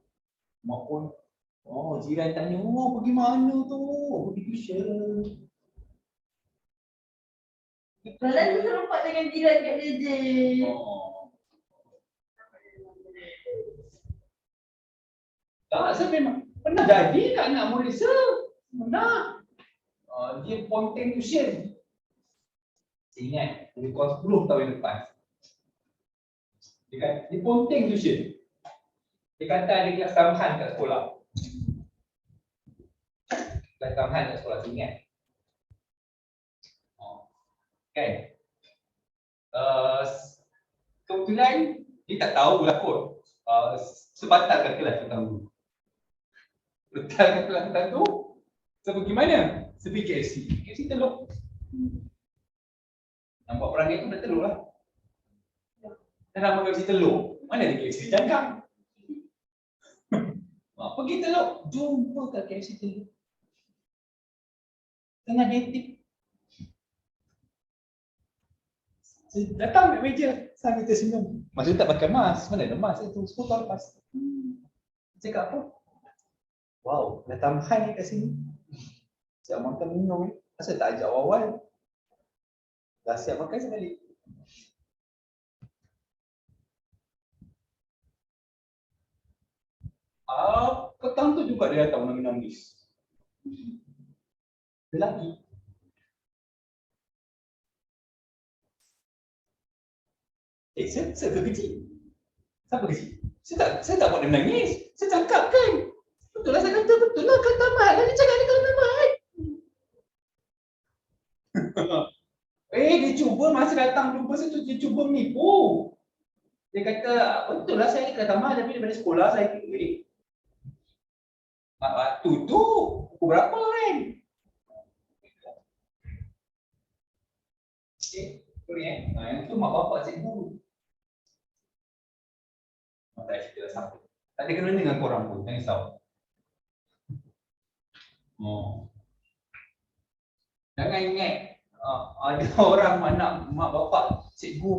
[SPEAKER 9] Mak pun, jiran tanya, pergi mana tu? Pergi tuition.
[SPEAKER 1] Kalau tu serempak dengan jiran kat JJ.
[SPEAKER 9] Tak, saya memang pernah jadi kat anak murid saya. Pernah. Dia ponteng tuition. Saya ingat, lebih kurang 10 tahun lepas. Dia ponteng tuition. Dia kata ada kelas tambahan kat sekolah. Kelas tambahan kat sekolah, saya ingat. Kan? Kebetulan dia tak tahu lah kot. Sebatalkan kelas tentang tu. Betalkan kelas tentang tu. So pergi mana? Saya pergi KFC. KFC Teluk. Nampak perangai tu dah Teluk lah. Dan nama KFC Teluk. Mana ada KFC Jangkang? Pergi Teluk. Jumpa kat KFC Teluk. Tengah dating. Saya datang ambil meja. Saya tersenyum. Masa tu tak pakai mask. Mana ada mask? Itu 10 tahun lepas. Saya cakap apa? Wow, dah tambahan ni kat sini. Siap makan minum ni. Asal tak ajak awal-awal? Dah siap makan sekali. Petang tu juga dia datang nangis-nangis. Lelaki. Saya kecil. Siapa kecil? Saya tak buat dia menangis. Saya cakap kan. Betul lah saya kata, betul lah kata Mat. Dia cakap dia kata Mat. Dia cuba masa datang jumpa saya tu, dia cuba menipu. Dia kata, betul lah saya kata Mat, tapi daripada sekolah saya kira. Waktu tu, pukul berapa kan? Sorry yang tu mak bapak cikgu. Tak cerita lah siapa. Tak ada kena dengan korang pun, jangan risau. Jangan ingat ada orang nak mak bapak cikgu,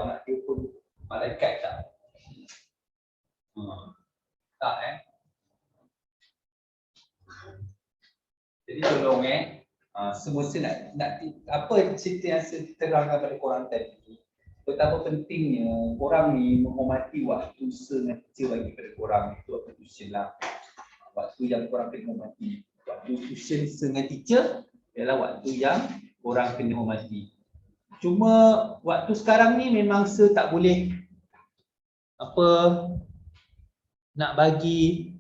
[SPEAKER 9] nak dia pun malaikat tak. Tak Jadi tolong semua saya nak apa cerita yang saya terangkan pada korang tadi. Betapa pentingnya korang ni menghormati waktu sengaja bagi pada korang. Itu waktu tuition lah. Waktu yang korang kena hormati. Waktu tuition dengan teacher ialah waktu yang korang kena hormati. Cuma waktu sekarang ni memang saya tak boleh nak bagi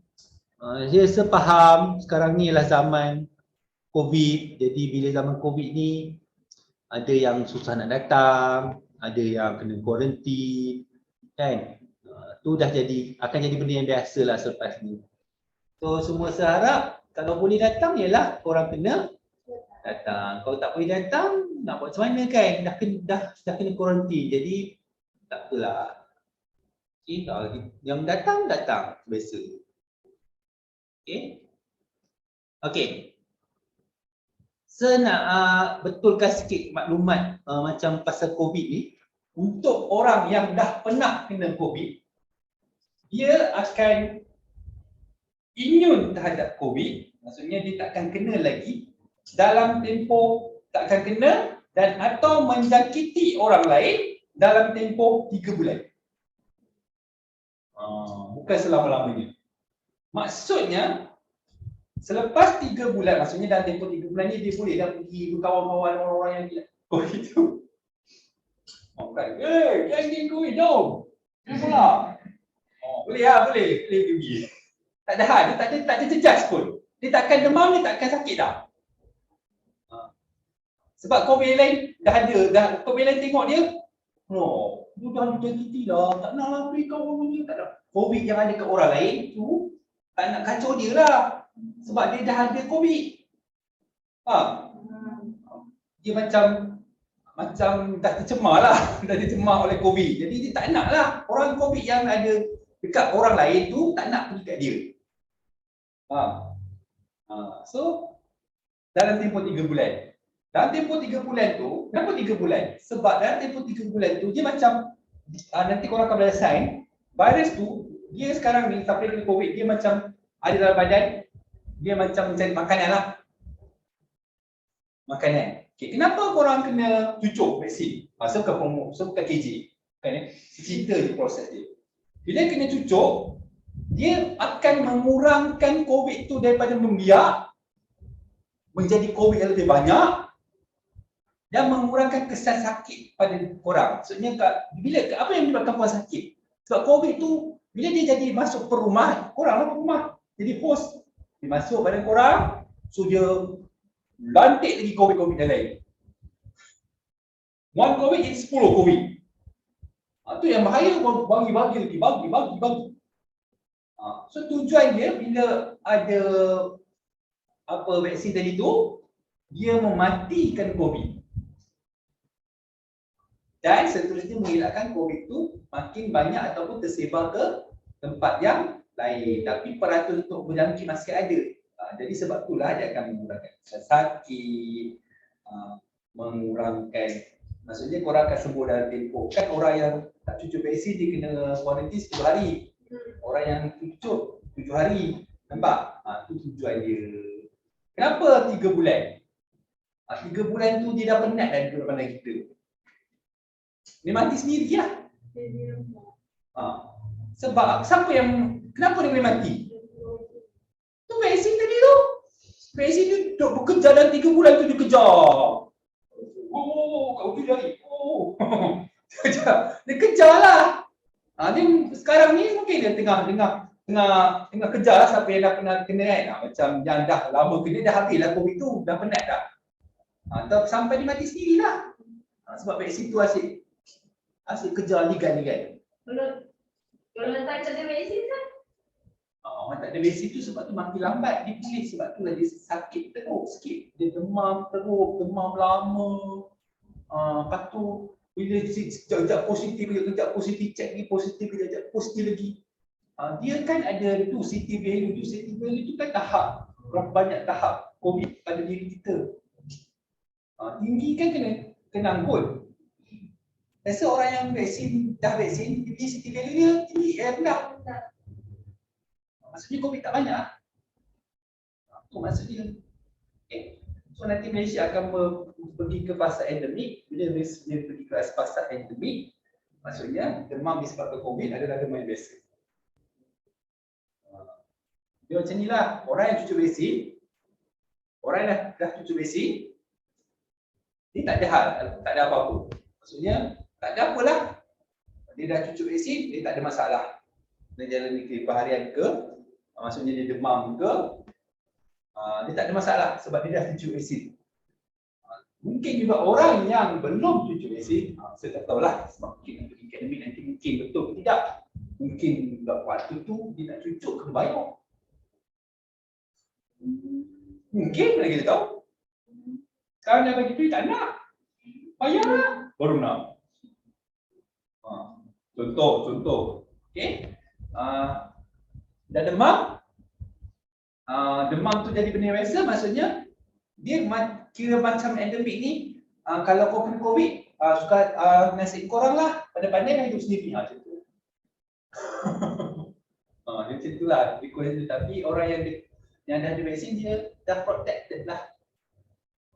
[SPEAKER 9] saya sepaham sekarang ni ialah zaman COVID. Jadi bila zaman COVID ni ada yang susah nak datang, ada yang kena kuarantin, kan? Tu dah akan jadi benda yang biasa lah selepas ni. So semua saya harap kalau boleh datang ialah korang kena datang. Kalau tak boleh datang, nak buat macam mana kan? Dah kena kuarantin. Jadi tak apalah. Yang datang biasa. Okey. Saya nak betulkan sikit maklumat macam pasal COVID ni. Untuk orang yang dah pernah kena COVID, dia akan immune terhadap COVID. Maksudnya dia takkan kena lagi dalam tempoh takkan kena dan atau menjangkiti orang lain dalam tempoh 3 bulan. Bukan selama-lamanya. Maksudnya selepas 3 bulan, maksudnya dalam tempoh 3 bulan ni dia boleh dah pergi berkawan-kawan orang-orang yang gila. Itu. Bukan, yang ni COVID dong. Pula. Boleh pergi. Tak ada dia tak ada jejas pun. Dia takkan demam, dia takkan sakit dah. Sebab COVID lain dah COVID lain tengok dia. Dia dah dijangkiti dah, tak nak lah pergi kawan dia, tak nak. COVID yang ada kat orang lain tu tak nak kacau dia lah. Sebab dia dah ada COVID. Dia macam dah tercemar lah. Dah tercemar oleh COVID. Jadi dia tak nak lah. Orang COVID yang ada dekat orang lain tu tak nak pergi kat dia. So dalam tempoh 3 bulan. Dalam tempoh 3 bulan tu, kenapa 3 bulan? Sebab dalam tempoh 3 bulan tu dia macam nanti korang akan belajar sains. Virus tu dia sekarang ni sampai kena COVID, dia macam ada dalam badan. Dia macam mencari makanan lah. Makanan. Okay, kenapa korang kena cucuk vaksin? Saya bukan KJ. Kan, cerita je proses dia. Bila kena cucuk, dia akan mengurangkan COVID tu daripada membiak menjadi COVID yang lebih banyak dan mengurangkan kesan sakit pada korang. Maksudnya apa yang menyebabkan korang sakit? Sebab COVID tu, bila dia jadi masuk per rumah, koranglah per rumah. Jadi host. Dia masuk pada korang, so dia lantik lagi COVID yang lain. One COVID jadi 10 COVID. Itu yang bahaya, bagi. So tujuan dia bila ada vaksin tadi tu, dia mematikan COVID. Dan seterusnya mengelakkan COVID tu makin banyak ataupun tersebar ke tempat yang lain. Tapi peraturan untuk berjangkit masih ada. Jadi sebab itulah dia akan mengurangkan sakit, mengurangkan, maksudnya korang akan sembuh dalam tempoh. Kan orang yang tak cucuk vaksin dia kena kuarantin 10 hari. Orang yang cucuk 7 hari. Nampak? Itu tujuan dia. Kenapa 3 bulan? 3 bulan tu dia dah penat dah duduk pandang kita. Dia mati sendiri lah. Sebab siapa yang, kenapa dia boleh mati? Tu vaksin tadi tu. Vaksin tu duduk bekerja dalam 3 bulan tu dia kejar. Kau lari. Dia kejar lah. Dia sekarang ni mungkin dia tengah kejar lah siapa yang dah pernah kena kan. Macam yang dah lama kena dah habis lah COVID tu, dah penat dah. Sampai dia mati sendiri lah. Sebab vaksin tu asyik kejar ligan-ligan.
[SPEAKER 1] Kalau tak ada vaksin kan?
[SPEAKER 9] Orang tak ada vaksin tu sebab tu makin lambat dia pulih, sebab tu lah dia sakit teruk sikit. Dia demam teruk, demam lama. Lepas tu bila sekejap positif, kejap positif, cek ni positif, kejap positif lagi. Dia kan ada tu CT value tu. CT value tu kan tahap, berapa banyak tahap COVID pada diri kita. Tinggi kan kena angkut. Rasa orang yang dah vaksin, dia CT value dia tinggi, rendah. Maksudnya COVID tak banyak. Itu maksudnya. Okay. So nanti Malaysia akan pergi ke fasa endemik. Bila dia pergi ke fasa endemik, maksudnya demam disebabkan COVID adalah demam yang biasa. Dia macam ni lah, orang yang cucuk vaksin, orang yang dah cucuk vaksin, dia tak ada hal, tak ada apa-apa. Maksudnya, tak ada apalah. Dia dah cucuk vaksin, dia tak ada masalah. Dia jalani kehidupan harian ke, maksudnya dia demam ke, dia tak ada masalah sebab dia dah cucuk vaksin. Mungkin juga orang yang belum cucuk vaksin, saya tak tahulah sebab mungkin pergi akademik nanti mungkin betul ke tidak. Mungkin waktu tu dia nak cucuk kena bayar. Mungkin mana kita tahu. Sekarang dah bagi duit tak nak. Bayar lah, baru nak. Contoh. Okay. Dah demam. Demam tu jadi benda biasa, maksudnya dia kira macam endemik ni. Kalau kau kena COVID, suka nasihat korang lah, pandai-pandai hidup sendiri. Macam tu. Dia macam tu lah. Tapi orang yang dah ada vaksin, dia dah protected lah.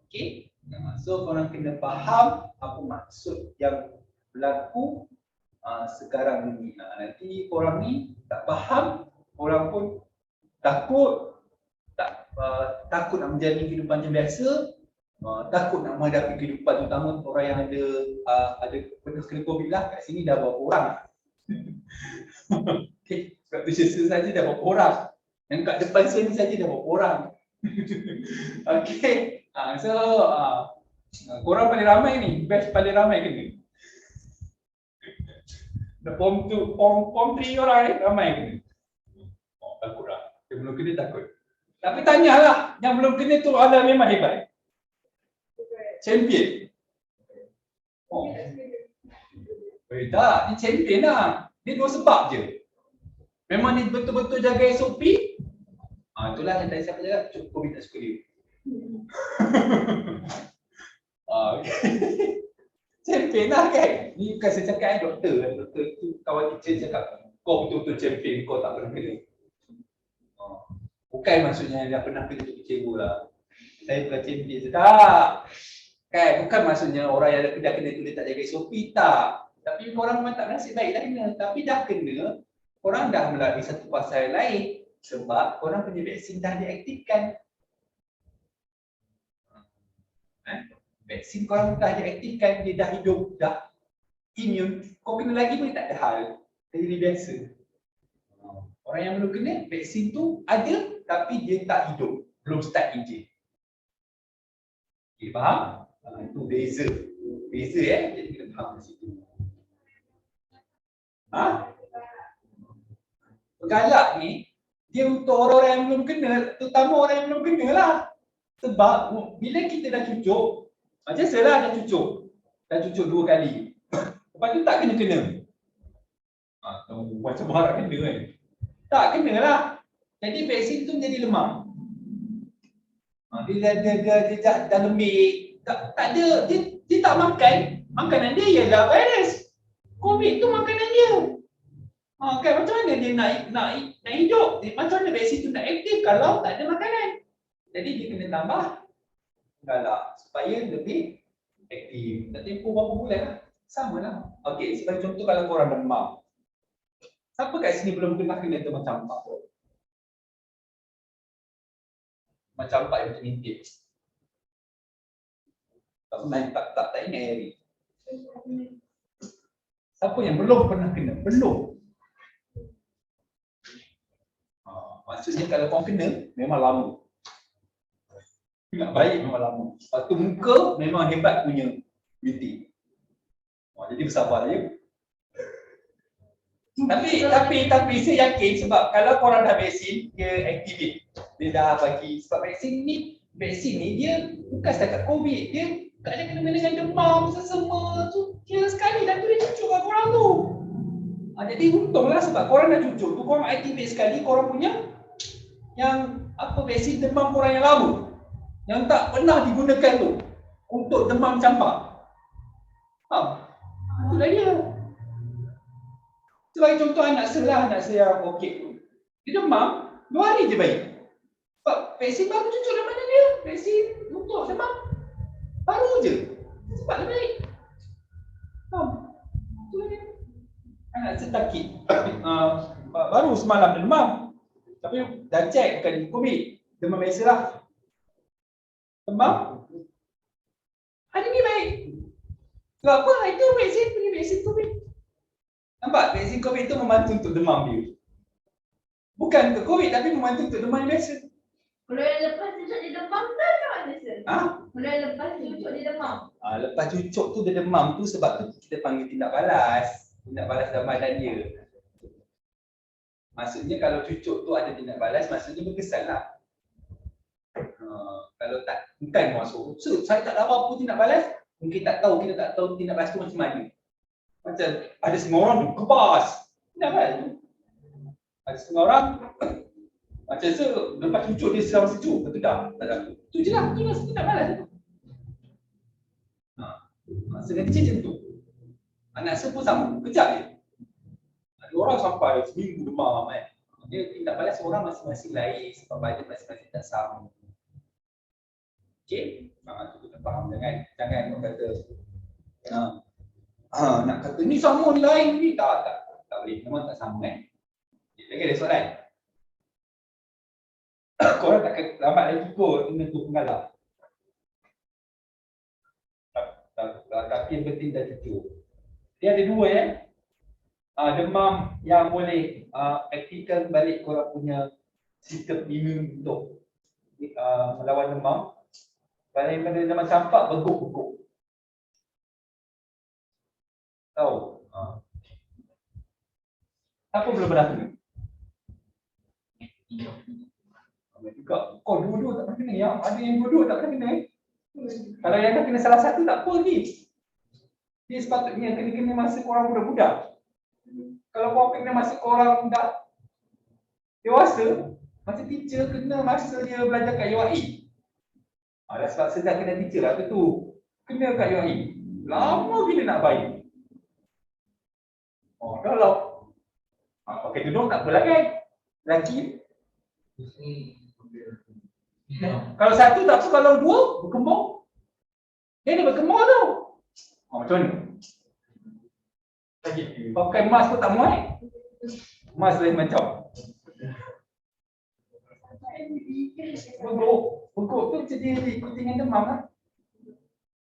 [SPEAKER 9] Okay. So korang kena faham apa maksud yang berlaku sekarang ni. Nanti korang ni tak faham, korang pun takut nak menjalani kehidupan macam biasa, takut nak menghadapi kehidupan, terutama orang yang ada pernah kena COVID lah. Kat sini dah berapa orang. Okay. Kat Malaysia saja dah berapa orang. Yang kat depan sini saja dah berapa orang. Okay. So korang paling ramai ni, batch paling ramai kena. Form 3 orang ni ramai kena. Takut lah. Yang belum kena takut. Tapi tanyalah, yang belum kena tu ada memang hebat. Champion. Tak, dia champion lah. Dia dua sebab je. Memang dia betul-betul jaga SOP. Itulah yang tadi siapa cakap, cukup COVID tak suka dia. Champion lah kan. Ni bukan saya cakap doktor. Doktor tu kawan teacher cakap, kau betul-betul champion, kau tak pernah kena. Bukan maksudnya dah pernah kena tu kecewa lah. Saya bukan champion. Tak. Kan, bukan maksudnya orang yang dah kena tu dia tak jaga SOP, tak. Tapi orang memang tak nasib baik dah kena. Tapi dah kena, orang dah melalui satu fasa yang lain. Sebab orang punya vaksin dah diaktifkan. Vaksin korang dah diaktifkan, dia dah hidup, dah immune. Kau kena lagi pun tak ada hal. Dia jadi biasa. Orang yang belum kena, vaksin tu ada tapi dia tak hidup. Belum start engine. Okay, faham? Itu beza. Beza jadi kena faham di situ. Pegalak ni, dia untuk orang-orang yang belum kena, terutama orang yang belum kena lah. Sebab bila kita dah cucuk, macam saya lah dah cucuk 2 kali. Lepas tu tak kena-kena. Macam berharap kena kan. Tak kena lah. Jadi vaksin tu menjadi lemah. Dia dah lembik. Tak ada, dia tak makan. Makanan dia ialah virus. COVID tu makanan dia. Kan macam mana dia nak hidup? Macam mana vaksin tu nak aktif kalau tak ada makanan? Jadi dia kena tambah galak supaya lebih aktif. Tak tempoh berapa bulan lah. Sama lah. Okey, sebagai contoh kalau korang demam. Siapa kat sini belum pernah kena demam campak? Macam campak yang macam intip. Tak pernah, tak ingat hari. Siapa yang belum pernah kena? Belum. Maksudnya kalau korang kena, memang lama. Nak baik memang lama. Lepas tu muka memang hebat punya beauty. Jadi bersabar ya. Tapi saya yakin sebab kalau korang dah vaksin, dia activate. Dia dah bagi, sebab vaksin ni dia bukan setakat COVID, dia tak ada kena dengan demam, sesama tu. Kira sekali dah tu dia cucuk kat korang tu. Jadi untunglah sebab korang dah cucuk tu, korang activate sekali, korang punya yang vaksin demam korang yang lama. Yang tak pernah digunakan tu untuk demam campak. Itulah dia. Sebagai contoh anak saya okey tu. Dia demam, 2 hari je baik. Sebab vaksin baru cucuk dah mana dia? Vaksin untuk demam. Baru je. Cepat dah baik. Itulah dia. Anak saya sakit. Baru semalam dia demam. Tapi dah check bukan COVID. Demam biasa lah. Demam. Hari ni baik. Sebab apa? Itu vaksin COVID. Nampak? Vaksin COVID itu membantu untuk demam dia. Bukan untuk COVID tapi membantu untuk demam yang biasa.
[SPEAKER 1] Kalau yang lepas cucuk dia demam tak macam mana sir? Kalau yang lepas cucuk dia demam.
[SPEAKER 9] Lepas cucuk tu dia demam tu sebab tu kita panggil tindak balas. Tindak balas badan dia. Maksudnya kalau cucuk tu ada tindak balas, maksudnya berkesan lah. Kalau tak, bukan masuk. So, saya tak tahu apa tindak balas, mungkin tak tahu, kita tak tahu tindak balas tu macam mana. Macam ada semua orang tu kebas. Tindak balas tu. Ada semua orang macam tu, lepas cucuk dia selama sejuk, betul tak? Tak ada. Tu je lah, tu lah tindak balas tu. Maksudnya kecil macam tu. Anak saya pun sama, kejap je. Ada orang sampai seminggu demam kan. Dia tindak balas orang masing-masing lain sebab badan masing-masing tak sama. Okey? Tu kita faham jangan orang kata nak kata ni sama ni lain ni tak boleh. Memang tak sama kan. Lagi ada soalan. Korang tak lambat lagi kot tentu pengalah. Tapi yang penting dah cucuk. Dia ada 2 ya. Demam yang boleh aktifkan balik korang punya sistem imun untuk melawan demam. Paling pada demam campak beguk-beguk. Tahu? Apa belum pernah kena? Juga. Kau dua-dua tak pernah kena ya? Ada yang dua-dua tak pernah kena. Kalau yang dah kena salah satu tak apa ni. Dia sepatutnya kena masa korang budak-budak. Kalau korang kena masa korang dah dewasa, masa teacher kena masa dia belajar kat UAE. Dah sebab sedang kena teacher lah tu. Kena kat UAE. Lama bila nak baik. Dah lah. Pakai tudung tak apalah kan. Lagi. Kalau satu tak apa, kalau 2 berkembang. Dia berkembang tu. Macam mana? Pakai mask pun tak muat. Mask lain macam. Beguk tu jadi ikut dengan demam lah.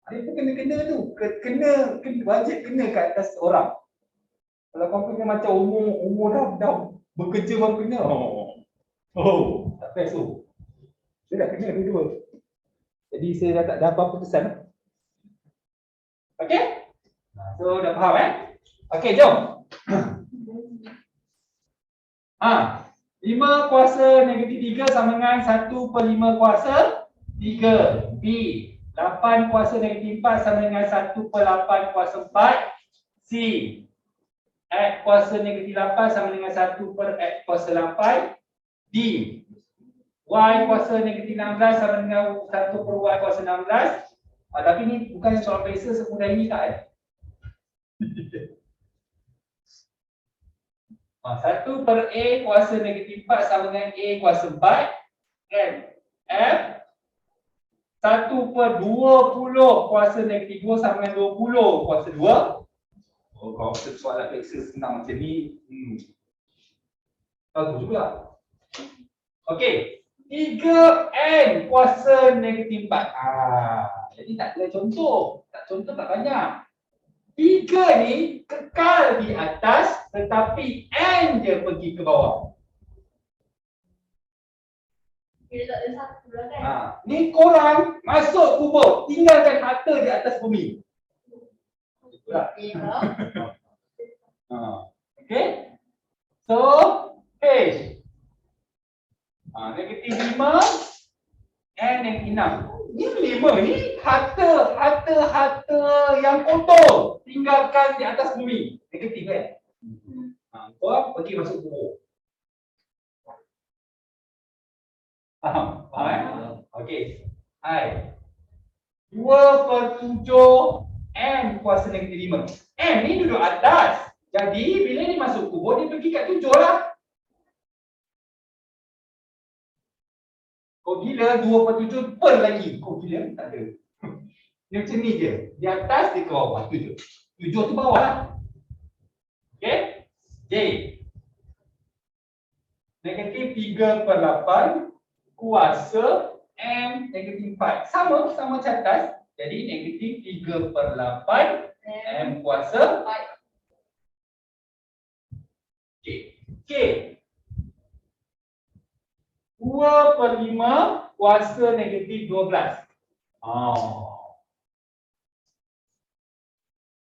[SPEAKER 9] Dia pun kena tu. Kena wajib kena kat atas orang. Kalau kau kena macam umur dah bekerja baru kena. Tak best tu. Saya dah kena dua-dua. Jadi saya dah tak ada apa-apa pesan. Okey? So dah faham Okey, jom. 5 kuasa negatif 3 sama dengan 1/5 kuasa 3. B. 8 kuasa negatif 4 sama dengan 1/8 kuasa 4. C. X kuasa negatif 8 sama dengan 1/X kuasa 8. D. Y kuasa negatif 16 sama dengan 1/Y kuasa 16. Tapi ni bukan soal biasa semudah ini tak 1/A kuasa negatif 4 sama dengan A kuasa 4. And F 1/20 kuasa negatif 2 sama dengan 20 kuasa 2. Oh, kalau soalan biasa senang macam ni. Bagus juga. Okey. 3N kuasa negatif 4. Jadi tak ada contoh. Contoh tak banyak. 3 ni kekal di atas tetapi N je pergi ke bawah.
[SPEAKER 1] Kita tak ada satu lah kan.
[SPEAKER 9] Ni korang masuk kubur, tinggalkan harta di atas bumi. Okay. So, H. Negatif 5 and negatif 6. Ni 5 ni harta yang kotor tinggalkan di atas bumi. Negatif korang pergi masuk kubur. Faham? Okey. I 2/7 N kuasa negatif 5. N ni duduk atas. Jadi bila ni masuk kubur dia pergi kat 7 lah. Kau gila 2/7 per lagi. Kau gila tak ada. Dia macam ni je. Di atas dia ke bawah 7. 7 tu bawah lah. Okey. J. Negatif 3/8 kuasa M negatif 4. Sama macam atas. Jadi negatif 3/8 M kuasa 4. K. 2/5 kuasa negatif 12.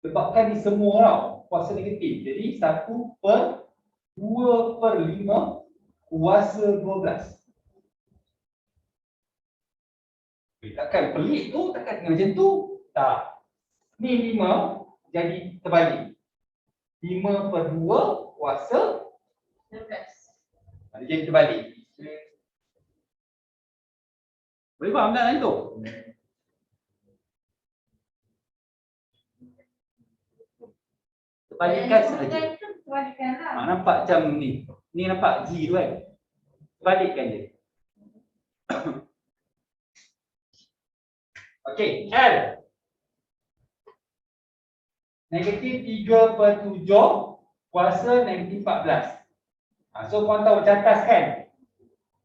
[SPEAKER 9] Sebabkan ni semua tau kuasa negatif. Jadi 1/2/5 kuasa 12. Takkan pelik tu, takkan macam tu. Tak. Ni 5 jadi terbalik. 5/2 kuasa 12. Jadi terbalik. Boleh faham tak itu? Terbalikkan sahaja. Nampak macam ni. Ni nampak G tu kan? Terbalikkan je. Okey, L. Negatif 3/7 kuasa negatif 14. So korang tahu macam atas kan?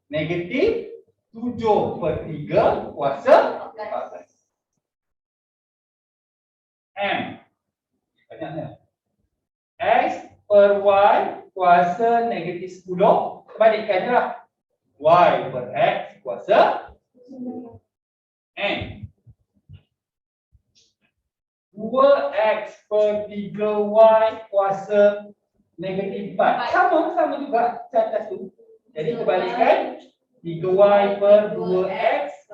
[SPEAKER 9] Negatif 7/3 kuasa 14. M. Banyaknya. X per Y kuasa negatif 10. Terbalikkan je lah. Y per X kuasa N. 2X per 3Y kuasa negatif 4. Sama juga atas tu. Jadi terbalikkan 3Y per 2X.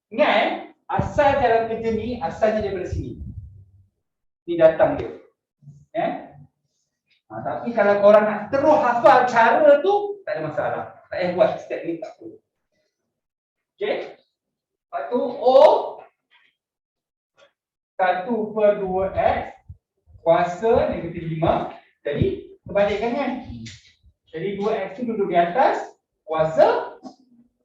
[SPEAKER 9] Ingat asal dalam kerja ni, asalnya daripada sini. Ni datang dia. Tapi kalau korang nak terus hafal cara tu, tak ada masalah. Tak payah buat step ni tak apa. Okey. Lepas tu O 1/2X kuasa negatif 5. Jadi terbalikkan kan? Jadi 2X tu duduk di atas kuasa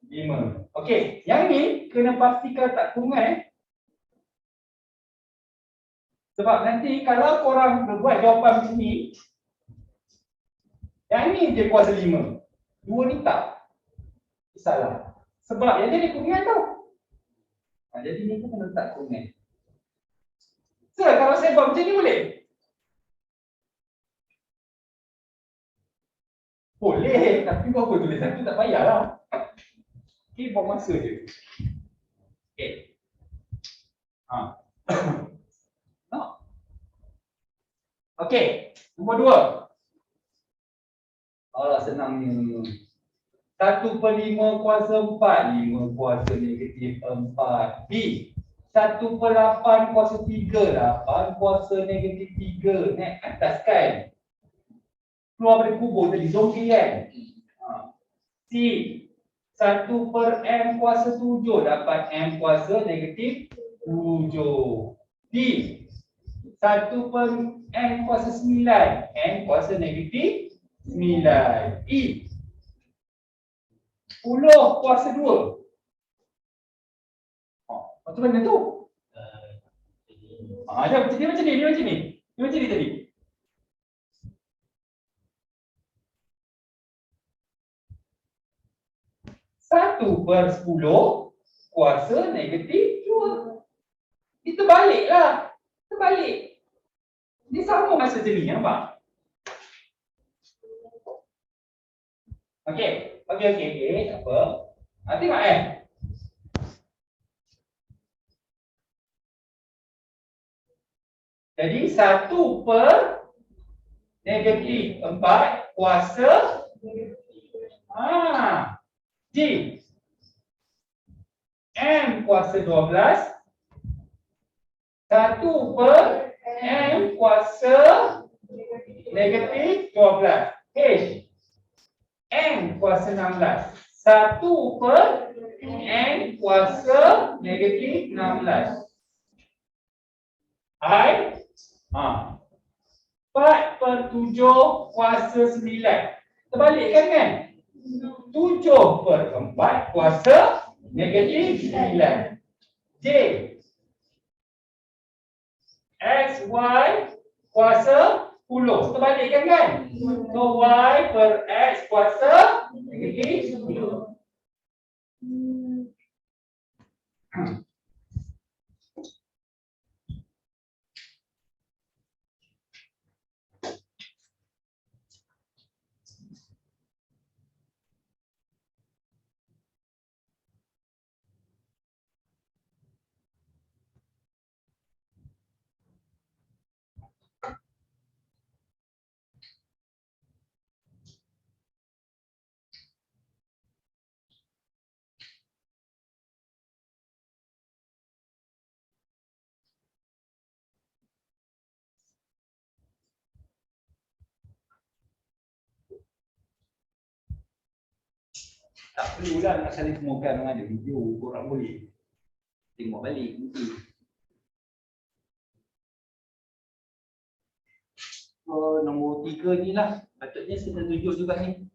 [SPEAKER 9] 5. Okey, yang ni kena pastikan tak kurungan Sebab nanti kalau korang buat jawapan macam ni, yang ni je kuasa 5. 2 ni tak. Salah. Sebab yang jadi kurungan tau. Jadi ni pun kena letak kurungan. So, kalau saya buat macam ni boleh? Boleh, tapi kau apa tulis satu tak payahlah. Okay, buang masa je. Okay. No. Okay, nombor 2. Alah, senangnya. 1/5 kuasa 4. 5 kuasa negatif 4. B. 1/8 kuasa 3. 8 kuasa negatif 3. Naik atas kan? Keluar dari kubur tadi, zombie kan? C. 1/m kuasa 7. Dapat m kuasa negatif 7. D. 1/m kuasa 9. M kuasa negatif 9. E. 10 kuasa 2. Macam mana tu? Dia macam ni. Dia macam ni tadi. 1/10 kuasa negatif 2. Kita baliklah. Terbalik. Dia sama macam ni, nampak? Okey. Tak apa. Tengok Jadi 1/-4 kuasa G. M kuasa 12. 1/m kuasa negatif 12. H. M kuasa 16. 1/m kuasa negatif 16. I. 4/7 kuasa 9. Terbalikkan kan? 7/4 kuasa negatif 9. J. X, Y kuasa 10. Terbalikkan kan? So Y per X kuasa negatif 10. Tak perlulah nak saling temukan dengan ada video, korang boleh tengok balik nanti. So, nombor 3 ni lah, patutnya saya tunjuk juga ni.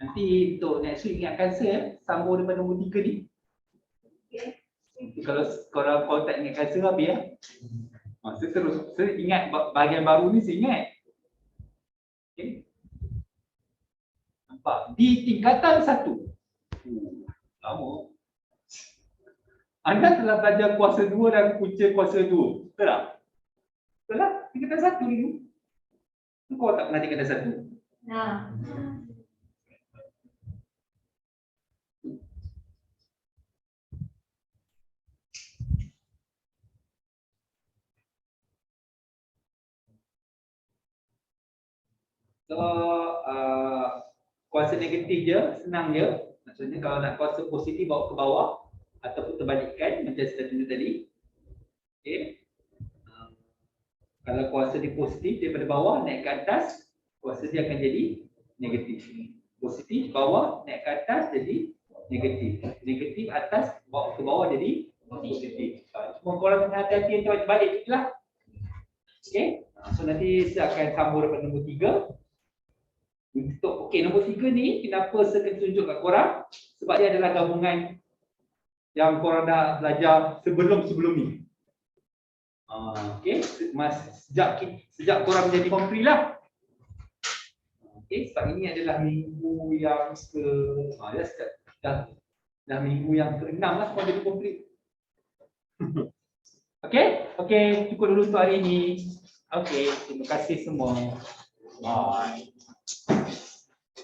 [SPEAKER 9] Nanti untuk next week ingatkan saya sambung daripada nombor 3 ni. Kalau korang tak ingatkan saya habis lah. Saya ingat bahagian baru ni, saya ingat. Okay. Nampak? Di tingkatan 1. Lama. Anda telah belajar kuasa 2 dan punca kuasa 2. Betul tak? Betul tak? Tingkatan 1 ni. Kau tak pernah tingkatan 1?
[SPEAKER 1] Nah.
[SPEAKER 9] So, kuasa negatif je, senang je. Maksudnya kalau nak kuasa positif bawa ke bawah ataupun terbalikkan macam saya tunjuk tadi. Okay. Kalau kuasa dia positif daripada bawah naik ke atas, kuasa dia akan jadi negatif. Positif bawah naik ke atas jadi negatif. Negatif atas bawa ke bawah jadi positif. Cuma korang kena hati-hati untuk balik itulah. Okay. So nanti saya akan sambung daripada nombor 3. Okey, nombor 3 ni kenapa saya akan tunjuk kat korang? Sebab dia adalah gabungan yang korang dah belajar sebelum ni. Okey, sejak korang menjadi kompri lah. Okey, sebab ini adalah minggu yang dah minggu yang ke-6 lah korang jadi kompri. Okey, cukup dulu untuk hari ini. Okey, terima kasih semua. Bye.